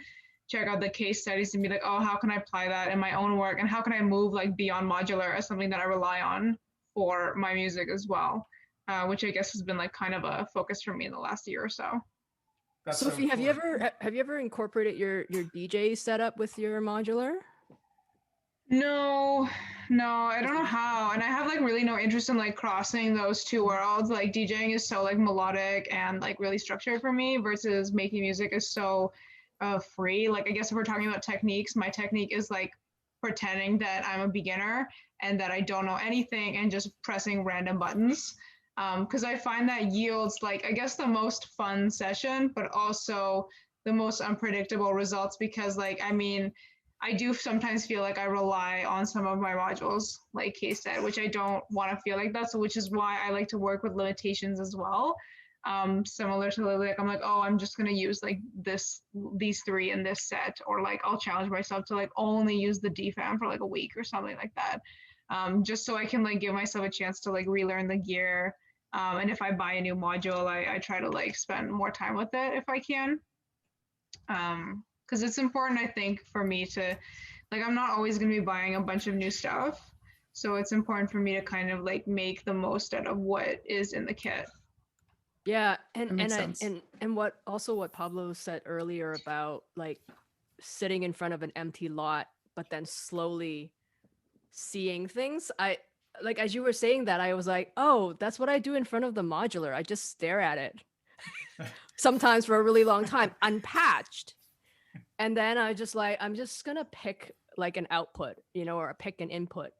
check out the case studies and be like, oh, how can I apply that in my own work? And how can I move like beyond modular as something that I rely on for my music as well? Which I guess has been like kind of a focus for me in the last year or so. That's Sophie, so have cool. you ever incorporated your DJ setup with your modular? No, I don't know how. And I have like really no interest in like crossing those two worlds. Like DJing is so like melodic and like really structured for me versus making music is so free. Like, I guess if we're talking about techniques, my technique is like pretending that I'm a beginner and that I don't know anything and just pressing random buttons. Because I find that yields like, I guess, the most fun session, but also the most unpredictable results because like, I mean, I do sometimes feel like I rely on some of my modules, like Kay said, which I don't want to feel like that. So which is why I like to work with limitations as well. Similar to Lily, like I'm like, oh, I'm just going to use like these three in this set, or like I'll challenge myself to like only use the DFAM for like a week or something like that. Just so I can like give myself a chance to like relearn the gear. And if I buy a new module, I try to like spend more time with it if I can. Because it's important, I think, for me to, like, I'm not always going to be buying a bunch of new stuff. So it's important for me to kind of like make the most out of what is in the kit. Yeah, and what Pablo said earlier about like sitting in front of an empty lot, but then slowly seeing things. I like, as you were saying that, I was like, oh, that's what I do in front of the modular. I just stare at it sometimes for a really long time, unpatched. And then I just like, I'm just gonna pick like an output, or pick an input.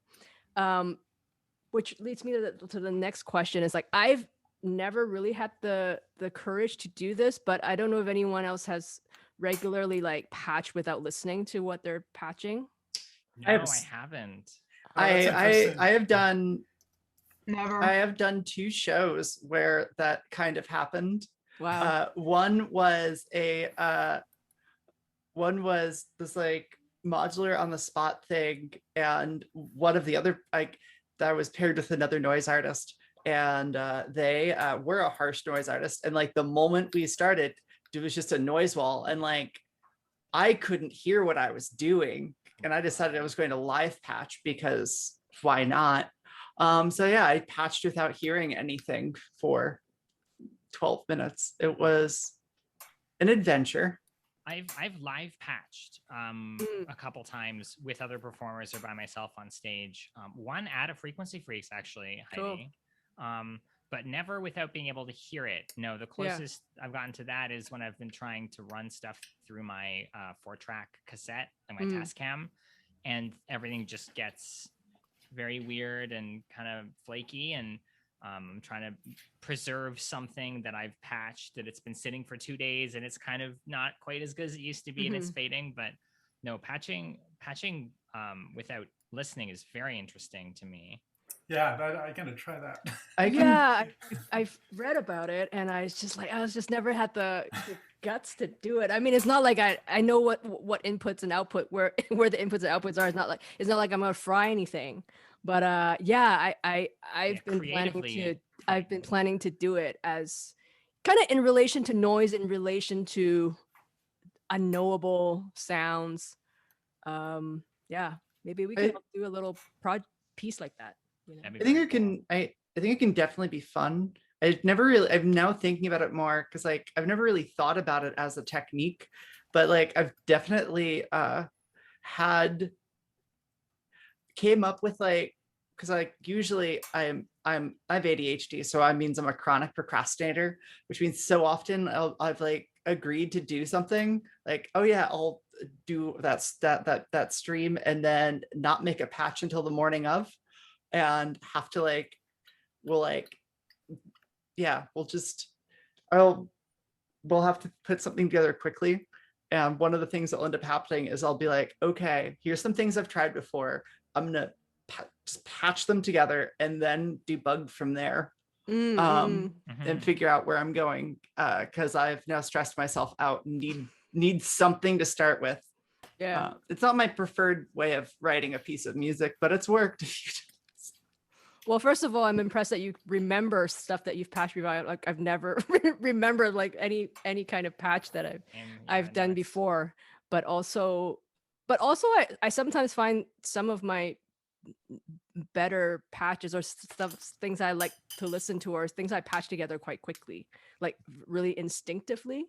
Which leads me to the next question is like, I've never really had the courage to do this, but I don't know if anyone else has regularly like patched without listening to what they're patching. No, I haven't. I have done Never. I have done 2 shows where that kind of happened. Wow. One was this like modular on the spot thing, and one of the other that was paired with another noise artist, and they were a harsh noise artist, and like the moment we started, it was just a noise wall, and like I couldn't hear what I was doing, and I decided I was going to live patch because why not? So yeah, I patched without hearing anything for 12 minutes. It was an adventure. I've live patched a couple times with other performers or by myself on stage. One at a Frequency Freaks, actually, Heidi. Cool. But never without being able to hear it. No, the closest I've gotten to that is when I've been trying to run stuff through my 4-track cassette and my Tascam, and everything just gets very weird and kind of flaky, and I'm trying to preserve something that I've patched that it's been sitting for 2 days and it's kind of not quite as good as it used to be and it's fading. But no, patching without listening is very interesting to me. Yeah, I gotta try that. I've read about it, and I was just never had the guts to do it. I mean, it's not like I know what inputs and output where the inputs and outputs are. It's not like I'm gonna fry anything. But I've been planning to do it as kind of in relation to noise, in relation to unknowable sounds. Maybe we can do a little piece like that. I think it can definitely be fun. I'm now thinking about it more because like I've never really thought about it as a technique, but like I've definitely came up with like, because like usually I have ADHD, so that means I'm a chronic procrastinator, which means so often I've like agreed to do something like, oh yeah, do that stream and then not make a patch until the morning of, and have to we'll have to put something together quickly. And one of the things that will end up happening is I'll be like, okay, here's some things I've tried before. I'm gonna just patch them together and then debug from there. And figure out where I'm going, because I've now stressed myself out and need something to start with. Yeah. It's not my preferred way of writing a piece of music, but it's worked a few times. Well, first of all, I'm impressed that you remember stuff that you've patched revived. Like I've never remembered like any kind of patch that I've done before. But also I sometimes find some of my better patches or things I like to listen to, or things I patch together quite quickly, like really instinctively.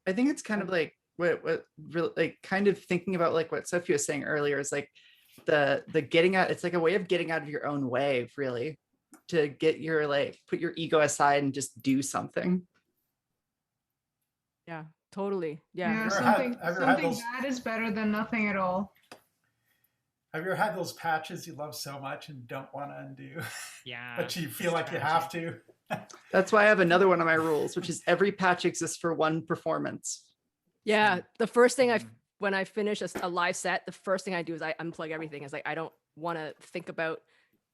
I think it's kind of like what really, like, kind of thinking about like what Sophie was saying earlier is like the getting out. It's like a way of getting out of your own way, really, to get your put your ego aside and just do something. Yeah, totally. Yeah. Something bad is better than nothing at all. Have you ever had those patches you love so much and don't want to undo? Yeah. But you feel like you have to? That's why I have another one of my rules, which is every patch exists for one performance. Yeah. The first thing when I finish a live set, the first thing I do is I unplug everything. It's like I don't want to think about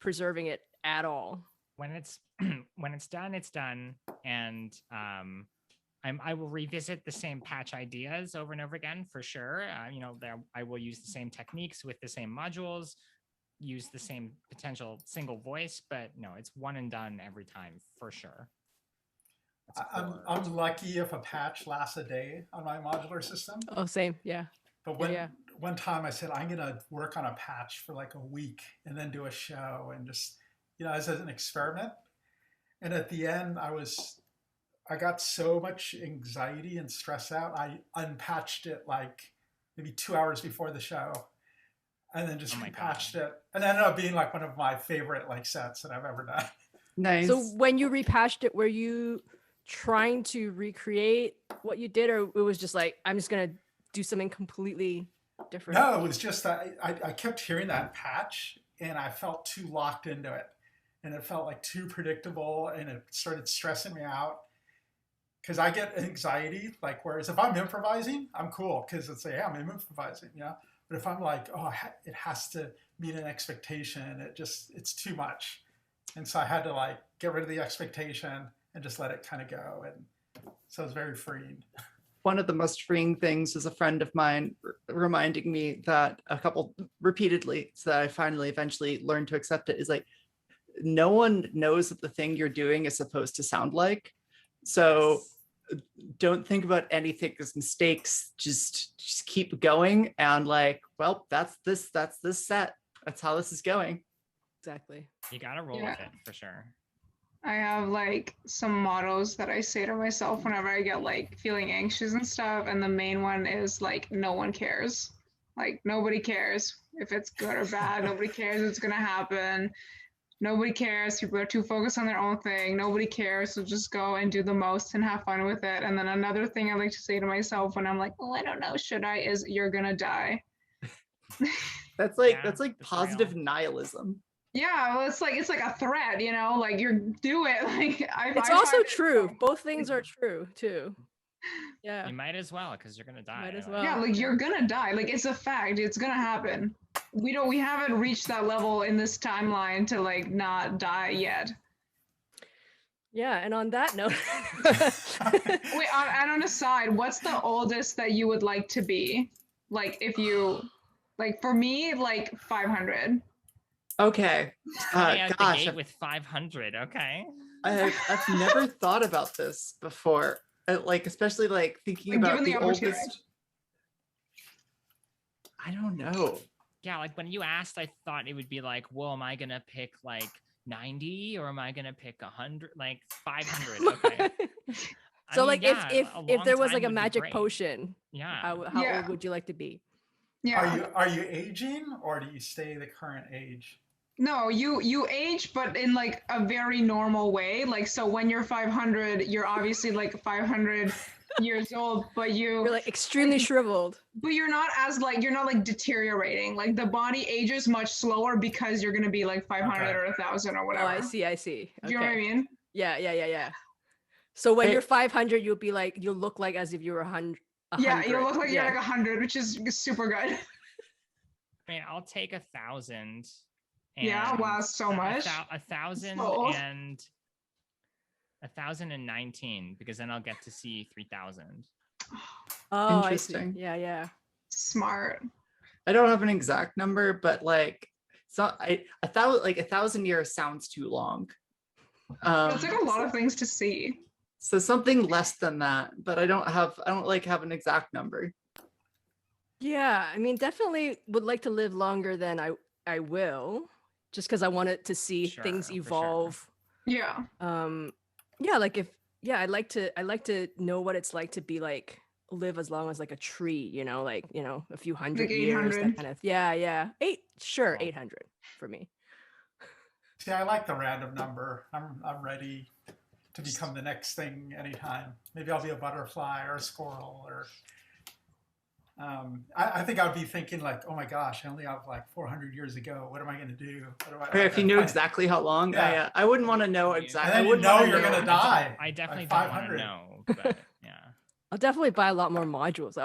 preserving it at all. When it's done, it's done. And I will revisit the same patch ideas over and over again for sure. I will use the same techniques with the same modules, use the same potential single voice, but no, it's one and done every time for sure. I'm lucky if a patch lasts a day on my modular system. Oh, same. Yeah. But one time I said, I'm going to work on a patch for like a week and then do a show and just, as an experiment. And at the end, I got so much anxiety and stress out. I unpatched it like maybe 2 hours before the show, and then just repatched it, and it ended up being like one of my favorite sets that I've ever done. Nice. So when you repatched it, were you trying to recreate what you did, or it was just like, I'm just gonna do something completely different? No, it was just I kept hearing that patch, and I felt too locked into it, and it felt like too predictable, and it started stressing me out. Because I get anxiety, whereas if I'm improvising, I'm cool because it's like, yeah, I'm improvising, But if I'm like, it has to meet an expectation, it's too much. And so I had to get rid of the expectation and just let it kind of go. And so it's very freeing. One of the most freeing things is a friend of mine reminding me that repeatedly, so that I finally eventually learned to accept it, is no one knows what the thing you're doing is supposed to sound like. So don't think about anything as mistakes. Just keep going, and that's this set. That's how this is going. Exactly. You gotta roll with it for sure. I have some mottos that I say to myself whenever I get feeling anxious and stuff, and the main one is no one cares. Nobody cares if it's good or bad. Nobody cares it's gonna happen. Nobody cares. People are too focused on their own thing. Nobody cares. So just go and do the most and have fun with it. And then another thing I like to say to myself when I'm like, I don't know, should I, is you're gonna die. That's positive nihilism. Yeah, well, it's like a threat, you do it. It's also true. Both things are true too. Yeah. You might as well, because you're gonna die. Might as well. Yeah, you're gonna die. It's a fact. It's gonna happen. We haven't reached that level in this timeline to not die yet. Yeah, and on that note, wait, and on a side, what's the oldest that you would like to be? If you, for me, 500. Okay. Out the gate with 500. Okay. I've never thought about this before. Especially thinking about the oldest. I don't know. Yeah, when you asked, I thought it would be well, am I gonna pick 90 or am I gonna pick 100? 500. Okay. So if there was a magic potion, yeah, how old would you like to be? Yeah. Are you aging, or do you stay the current age? No, you age, but in a very normal way. So when you're 500, you're obviously 500 years old, but You're like extremely shriveled. but you're not deteriorating. Like the body ages much slower because you're gonna be like 500 Okay. or 1,000 or Oh, whatever. I see. Do you know what I mean? Yeah. So when Hey- you're 500, you'll look like as if you were 100. Yeah, you look like you're Yeah. like 100, which is super good. I mean, I'll take 1,000. Yeah, wow, so much. 1,000 So old. and 1,019, because then I'll get to see 3,000. Oh, I see. Interesting. Yeah. Smart. I don't have an exact number, but like, a thousand years sounds too long. It's like a lot of things to see. So something less than that, but I don't have an exact number. Yeah, I mean, definitely would like to live longer than I will, just because I wanted to see things Sure, for sure. evolve. Yeah. Yeah, like I'd like to know what it's like to be like live as long as like a tree, a few hundred Like years, that 800. kind of. Yeah. 800 for me. See, I like the random number. I'm ready to become the next thing anytime. Maybe I'll be a butterfly or a squirrel or. I think I'd be thinking like, oh my gosh, I only have like 400 years ago. What am I going to do? If you knew exactly how long, Yeah. I wouldn't want to know And exactly. then you know you're going to die. I definitely Like don't want to 500. know, but yeah. I'll definitely buy a lot more modules.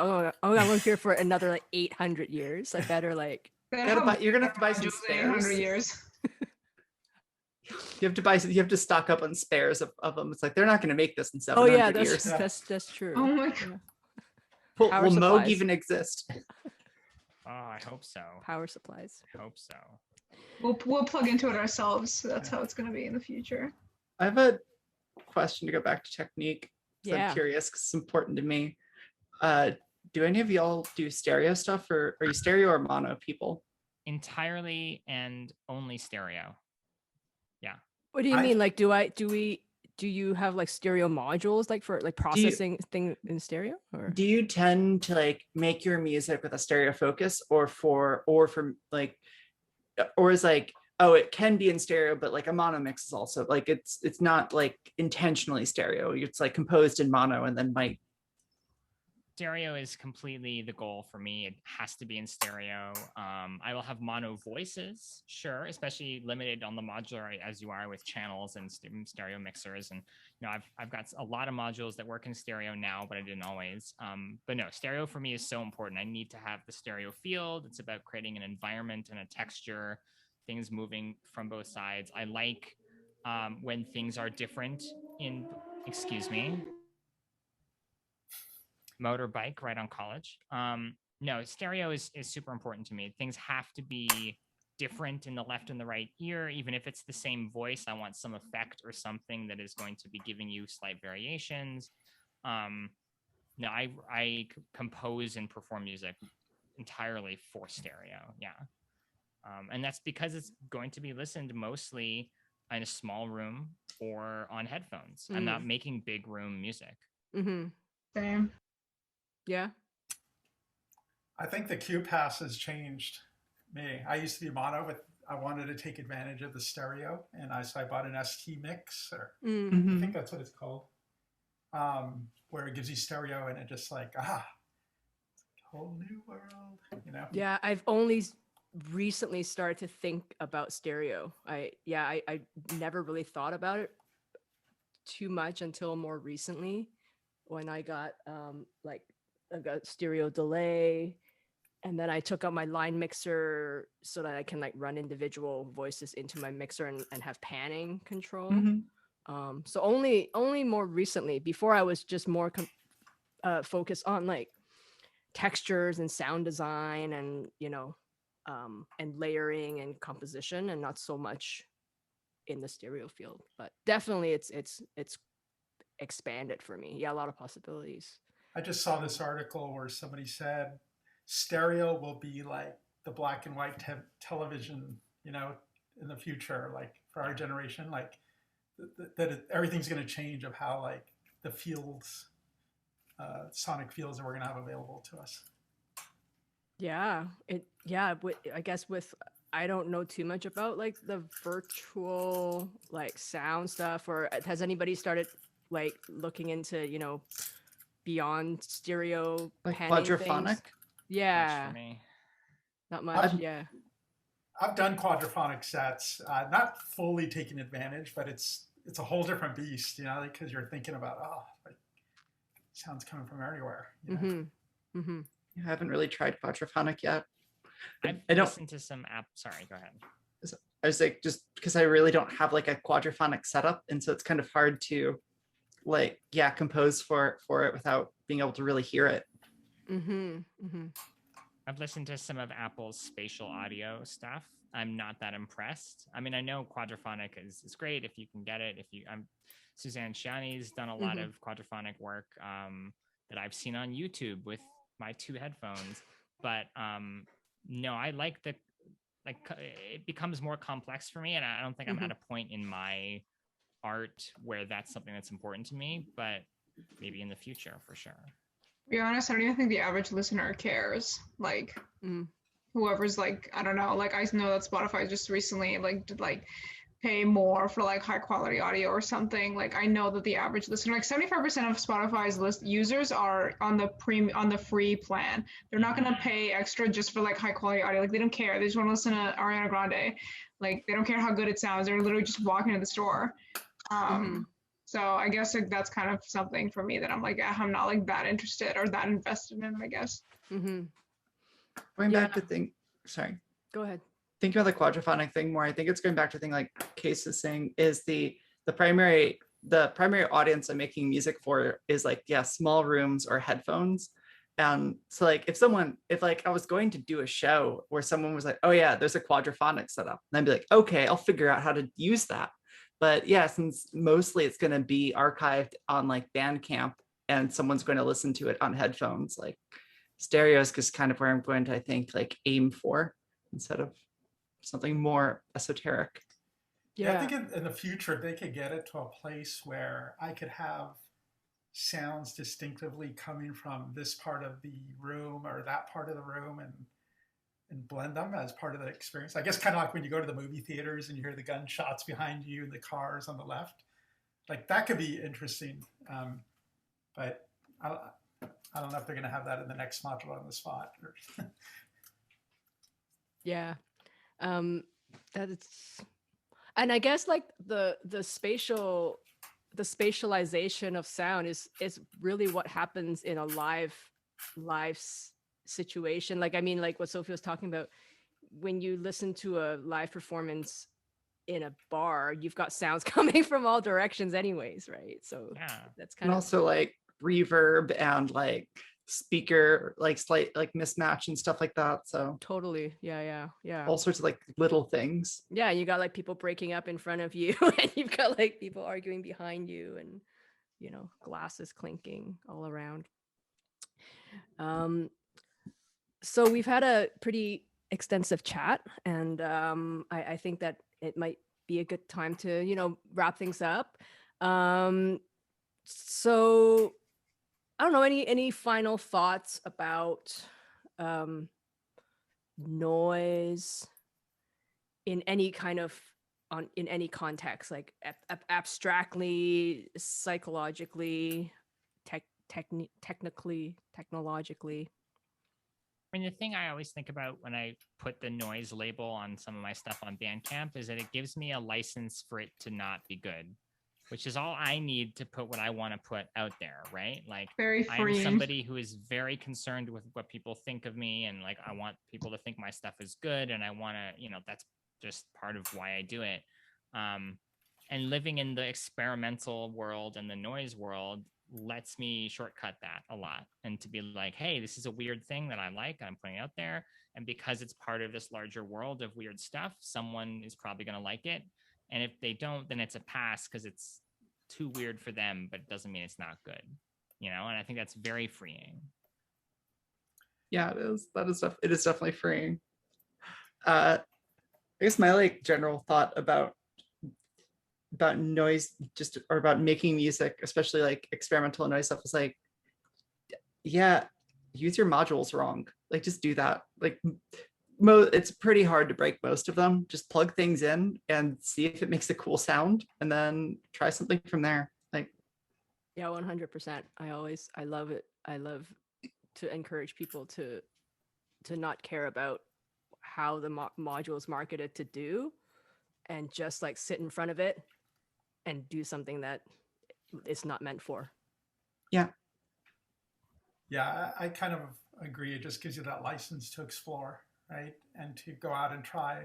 I'm here for another like 800 years. I better like. You're gonna have to buy some modules in 800 spares. years. You have to stock up on spares of them. It's like they're not going to make this in Oh 700 yeah, years. that's true. Oh my Yeah. god. Power Will Moog supplies. even exist? Oh, I hope so. Power supplies. I hope so. We'll plug into it ourselves. So that's how it's going to be in the future. I have a question to go back to technique. 'Cause Yeah. I'm curious because it's important to me. Do any of y'all do stereo stuff, or are you stereo or mono people? Entirely and only stereo. What do you I- mean? Like, do you have like stereo modules like for like processing thing in stereo? Or Do you tend to like make your music with a stereo focus, or like, or is like, oh, it can be in stereo, but like a mono mix is also like it's not like intentionally stereo. It's like composed in mono and then might. Stereo is completely the goal for me. It has to be in stereo. I will have mono voices, sure, especially limited on the modular as you are with channels and stereo mixers. And I've got a lot of modules that work in stereo now, but I didn't always. But no, stereo for me is so important. I need to have the stereo field. It's about creating an environment and a texture, things moving from both sides. I like when things are different in. Excuse me. Motorbike right on college. No, stereo is super important to me. Things have to be different in the left and the right ear. Even if it's the same voice, I want some effect or something that is going to be giving you slight variations. No, I compose and perform music entirely for stereo. Yeah. And that's because it's going to be listened mostly in a small room or on headphones. I'm not making big room music. Mm-hmm. Same. Yeah. I think the Q pass has changed me. I used to be mono, but I wanted to take advantage of the stereo, and so I bought an ST mix, or I think that's what it's called, where it gives you stereo, and it just like whole new world, Yeah, I've only recently started to think about stereo. I never really thought about it too much until more recently, when I got I got stereo delay, and then I took out my line mixer so that I can like run individual voices into my mixer and have panning control. So only more recently. Before I was just more focused on like textures and sound design and and layering and composition, and not so much in the stereo field. But definitely it's expanded for me. Yeah, a lot of possibilities. I just saw this article where somebody said stereo will be like the black and white television, in the future, like for our generation, like that everything's going to change of how like the fields, sonic fields that we're going to have available to us. Yeah, I guess I don't know too much about like the virtual like sound stuff, or has anybody started like looking into beyond stereo Like panning quadraphonic? things. Yeah, For me. not much. I've- Yeah. I've done quadraphonic sets, not fully taking advantage, but it's a whole different beast, you know, because you're thinking about, oh, like, sounds coming from everywhere. You know? Mm-hmm. Mm-hmm. I haven't really tried quadraphonic yet. I've I don't. listened to some app. Sorry, go ahead. I was like, just because I really don't have like a quadraphonic setup, and so it's kind of hard to, like, yeah, compose for it without being able to really hear it. Mm-hmm. Mm-hmm. I've listened to some of Apple's spatial audio stuff. I'm not that impressed. I mean, I know quadraphonic is great if you can get it. Suzanne Shiani's done a lot Mhm. of quadraphonic work that I've seen on YouTube with my 2 headphones. But no, I like it becomes more complex for me, and I don't think I'm at a point in my art where that's something that's important to me. But maybe in the future, for sure. To be honest, I don't even think the average listener cares. Like, whoever's like, I don't know. Like, I know that Spotify just recently did pay more for like high quality audio or something. Like, I know that the average listener, like 75% of Spotify's users are on the free plan. They're not gonna pay extra just for like high quality audio. Like, they don't care. They just want to listen to Ariana Grande. Like, they don't care how good it sounds. They're literally just walking to the store. So I guess like that's kind of something for me that I'm like, I'm not like that interested or that invested in, I guess. Mm-hmm. Going Yeah. back to sorry. Go ahead. Thinking about the quadraphonic thing more, I think it's going back to thing like Case is saying is the primary audience I'm making music for is like, yeah, small rooms or headphones. And so like if like I was going to do a show where someone was like, oh yeah, there's a quadraphonic setup, and I'd be like, okay, I'll figure out how to use that. But yeah, since mostly it's going to be archived on like Bandcamp and someone's going to listen to it on headphones, like stereo is just kind of where I'm going to, I think, like aim for instead of something more esoteric. Yeah, I think in the future they could get it to a place where I could have sounds distinctively coming from this part of the room or that part of the room and blend them as part of the experience. I guess kind of like when you go to the movie theaters and you hear the gunshots behind you and the cars on the left. Like, that could be interesting. But I don't know if they're going to have that in the next module on the spot. Yeah. That's, and I guess like the spatialization of sound is really what happens in a live situation. Like, I mean, like what Sophie was talking about, when you listen to a live performance in a bar, you've got sounds coming from all directions anyways, right? So Yeah. that's And kind of also like reverb and like speaker, like slight like mismatch and stuff like that. So totally. Yeah. all sorts of like little things. Yeah, you got like people breaking up in front of you and you've got like people arguing behind you and, you know, glasses clinking all around. So we've had a pretty extensive chat, and I think that it might be a good time to, you know, wrap things up. So I don't know, any final thoughts about noise in any kind of in any context, like abstractly, psychologically, technologically? I mean, the thing I always think about when I put the noise label on some of my stuff on Bandcamp is that it gives me a license for it to not be good, which is all I need to put what I want to put out there, right? Like, Very I'm freeing. somebody who is very concerned with what people think of me, and like I want people to think my stuff is good, and I want to, you know, that's just part of why I do it. And living in the experimental world and the noise world lets me shortcut that a lot, and to be like, hey, this is a weird thing that I like, I'm putting out there, and because it's part of this larger world of weird stuff, someone is probably going to like it, and if they don't, then it's a pass because it's too weird for them, but it doesn't mean it's not good, you know. And I think that's very freeing. Yeah, it is. It is definitely freeing. I guess my like general thought about noise, just or about making music, especially like experimental noise stuff, is like, yeah, use your modules wrong. Like, just do that. Like, it's pretty hard to break most of them. Just plug things in and see if it makes a cool sound, and then try something from there. Like, Yeah, 100%. I love it. I love to encourage people to not care about how the module is marketed to do, and just like sit in front of it and do something that it's not meant for. Yeah. Yeah, I kind of agree. It just gives you that license to explore, right? And to go out and try.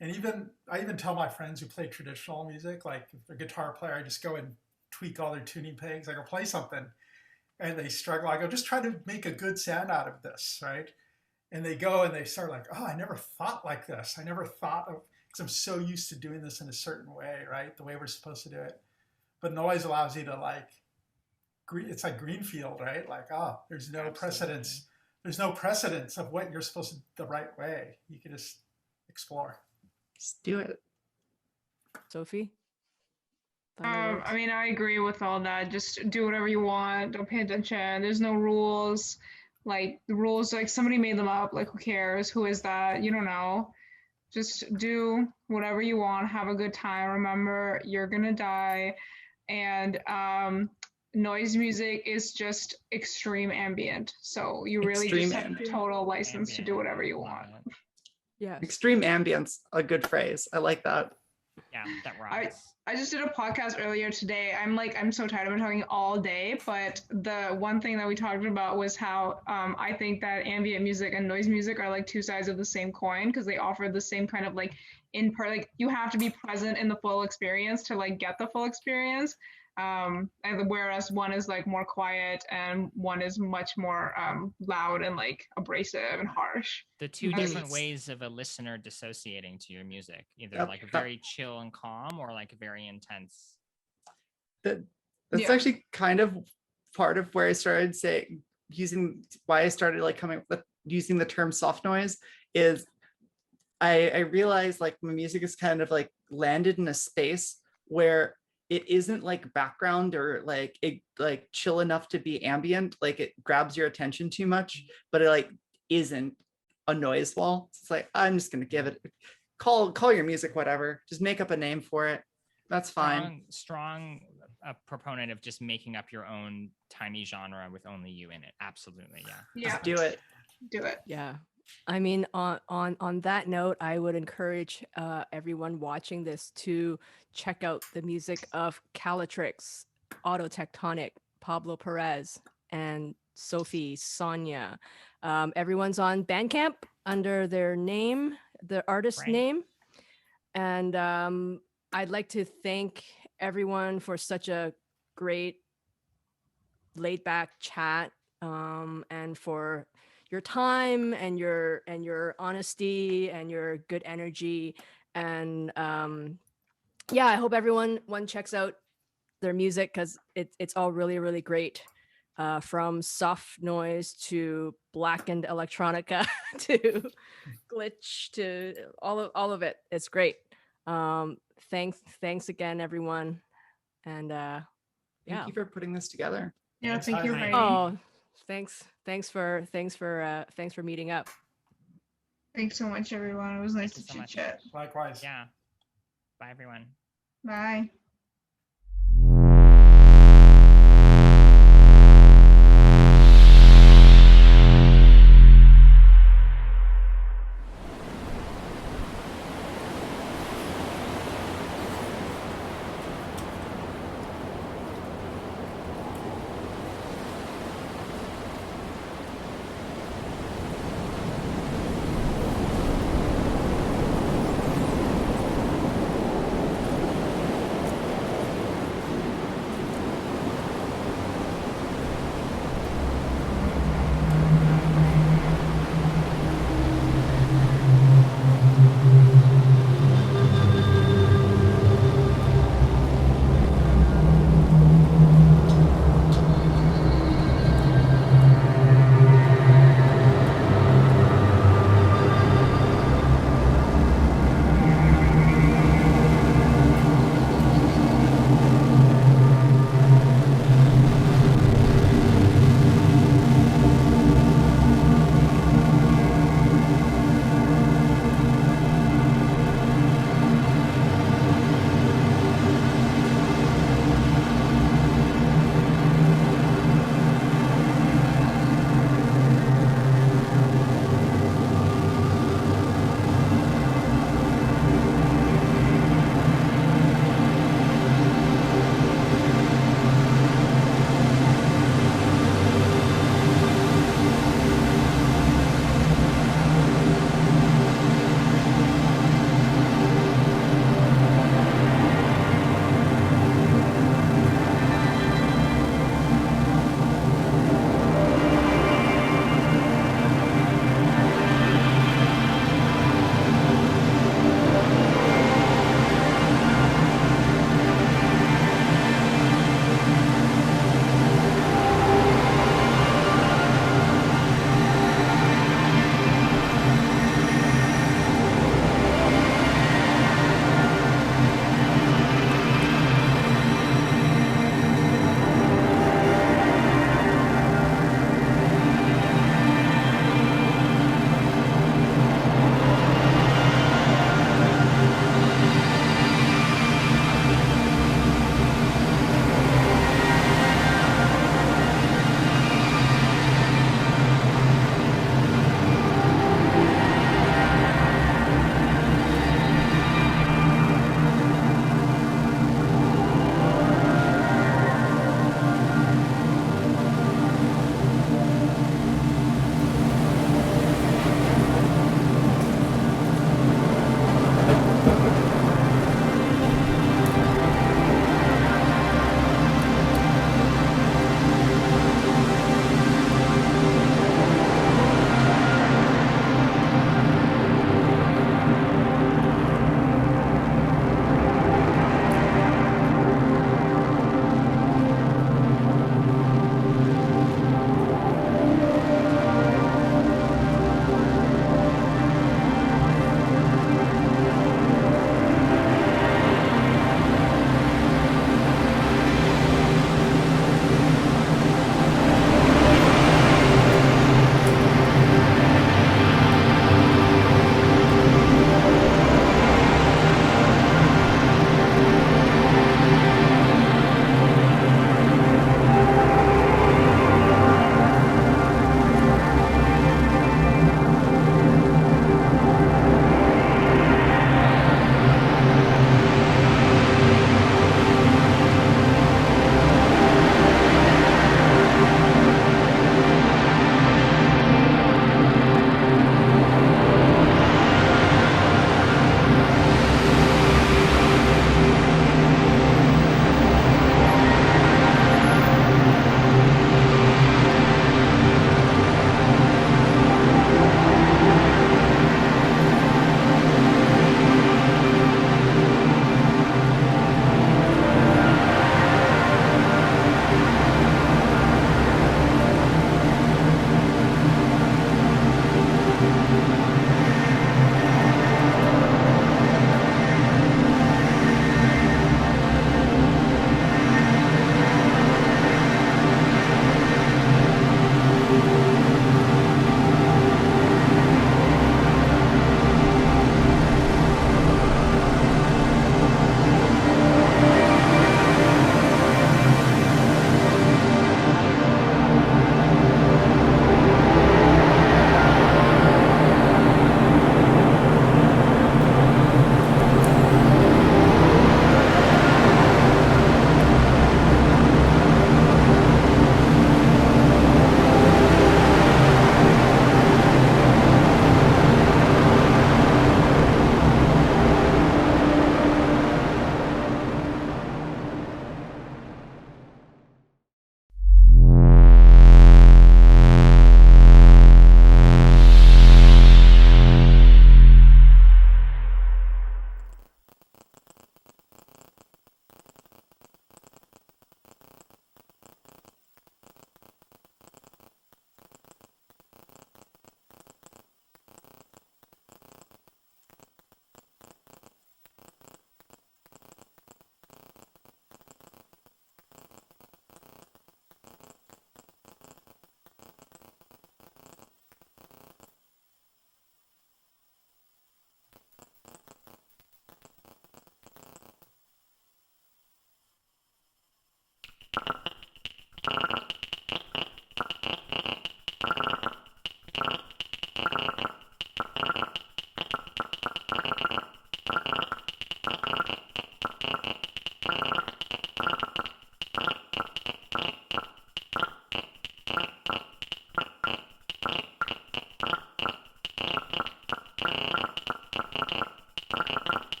And I even tell my friends who play traditional music, like if they're a guitar player, I just go and tweak all their tuning pegs. I go play something and they struggle. I go, just try to make a good sound out of this, right? And they go and they start like, oh, I never thought like this. I never thought of, because I'm so used to doing this in a certain way, right? The way we're supposed to do it. But noise allows you to like, it's like Greenfield, right? Like, oh, there's no precedence. There's no precedence of what you're supposed to the right way. You can just explore. Just do it. Sophie? I mean, I agree with all that. Just do whatever you want. Don't pay attention. There's no rules. Like the rules, like somebody made them up. Like who cares? Who is that? You don't know. Just do whatever you want. Have a good time. Remember, you're gonna die. And noise music is just extreme ambient. So you really Extreme just have total license to do whatever you want. Yeah. Extreme ambience, a good phrase. I like that. Yeah, that rocks. I just did a podcast earlier today. I'm so tired. I've been talking all day, but the one thing that we talked about was how I think that ambient music and noise music are like two sides of the same coin, because they offer the same kind of like like you have to be present in the full experience to like get the full experience. And whereas one is like more quiet and one is much more loud and like abrasive and harsh. The two different ways of a listener dissociating to your music, either like very chill and calm or like very intense. That's actually kind of part of where I started why I started like coming up with using the term soft noise is I realized like my music is kind of like landed in a space where it isn't like background or like it like chill enough to be ambient, like it grabs your attention too much, but it like isn't a noise wall. It's like, I'm just gonna give it, call your music whatever, just make up a name for it. That's fine. Strong proponent of just making up your own tiny genre with only you in it. Absolutely, yeah. Just do it. Do it. Yeah. I mean, on that note, I would encourage everyone watching this to check out the music of Calytrix, Autotectonic, Pablo Perez, and Sophie, Sonia. Everyone's on Bandcamp under their name, the artist name. And I'd like to thank everyone for such a great laid back chat, and for your time and your honesty and your good energy. And yeah, I hope everyone checks out their music, because it's all really, really great. From soft noise to blackened electronica to glitch to all of it. It's great. Thanks again, everyone. And Thank you for putting this together. Yeah, thank you, Heidi. Oh, thanks for meeting up. Thanks so much, everyone. It was nice to chit chat. Likewise. Yeah. Bye, everyone. Bye.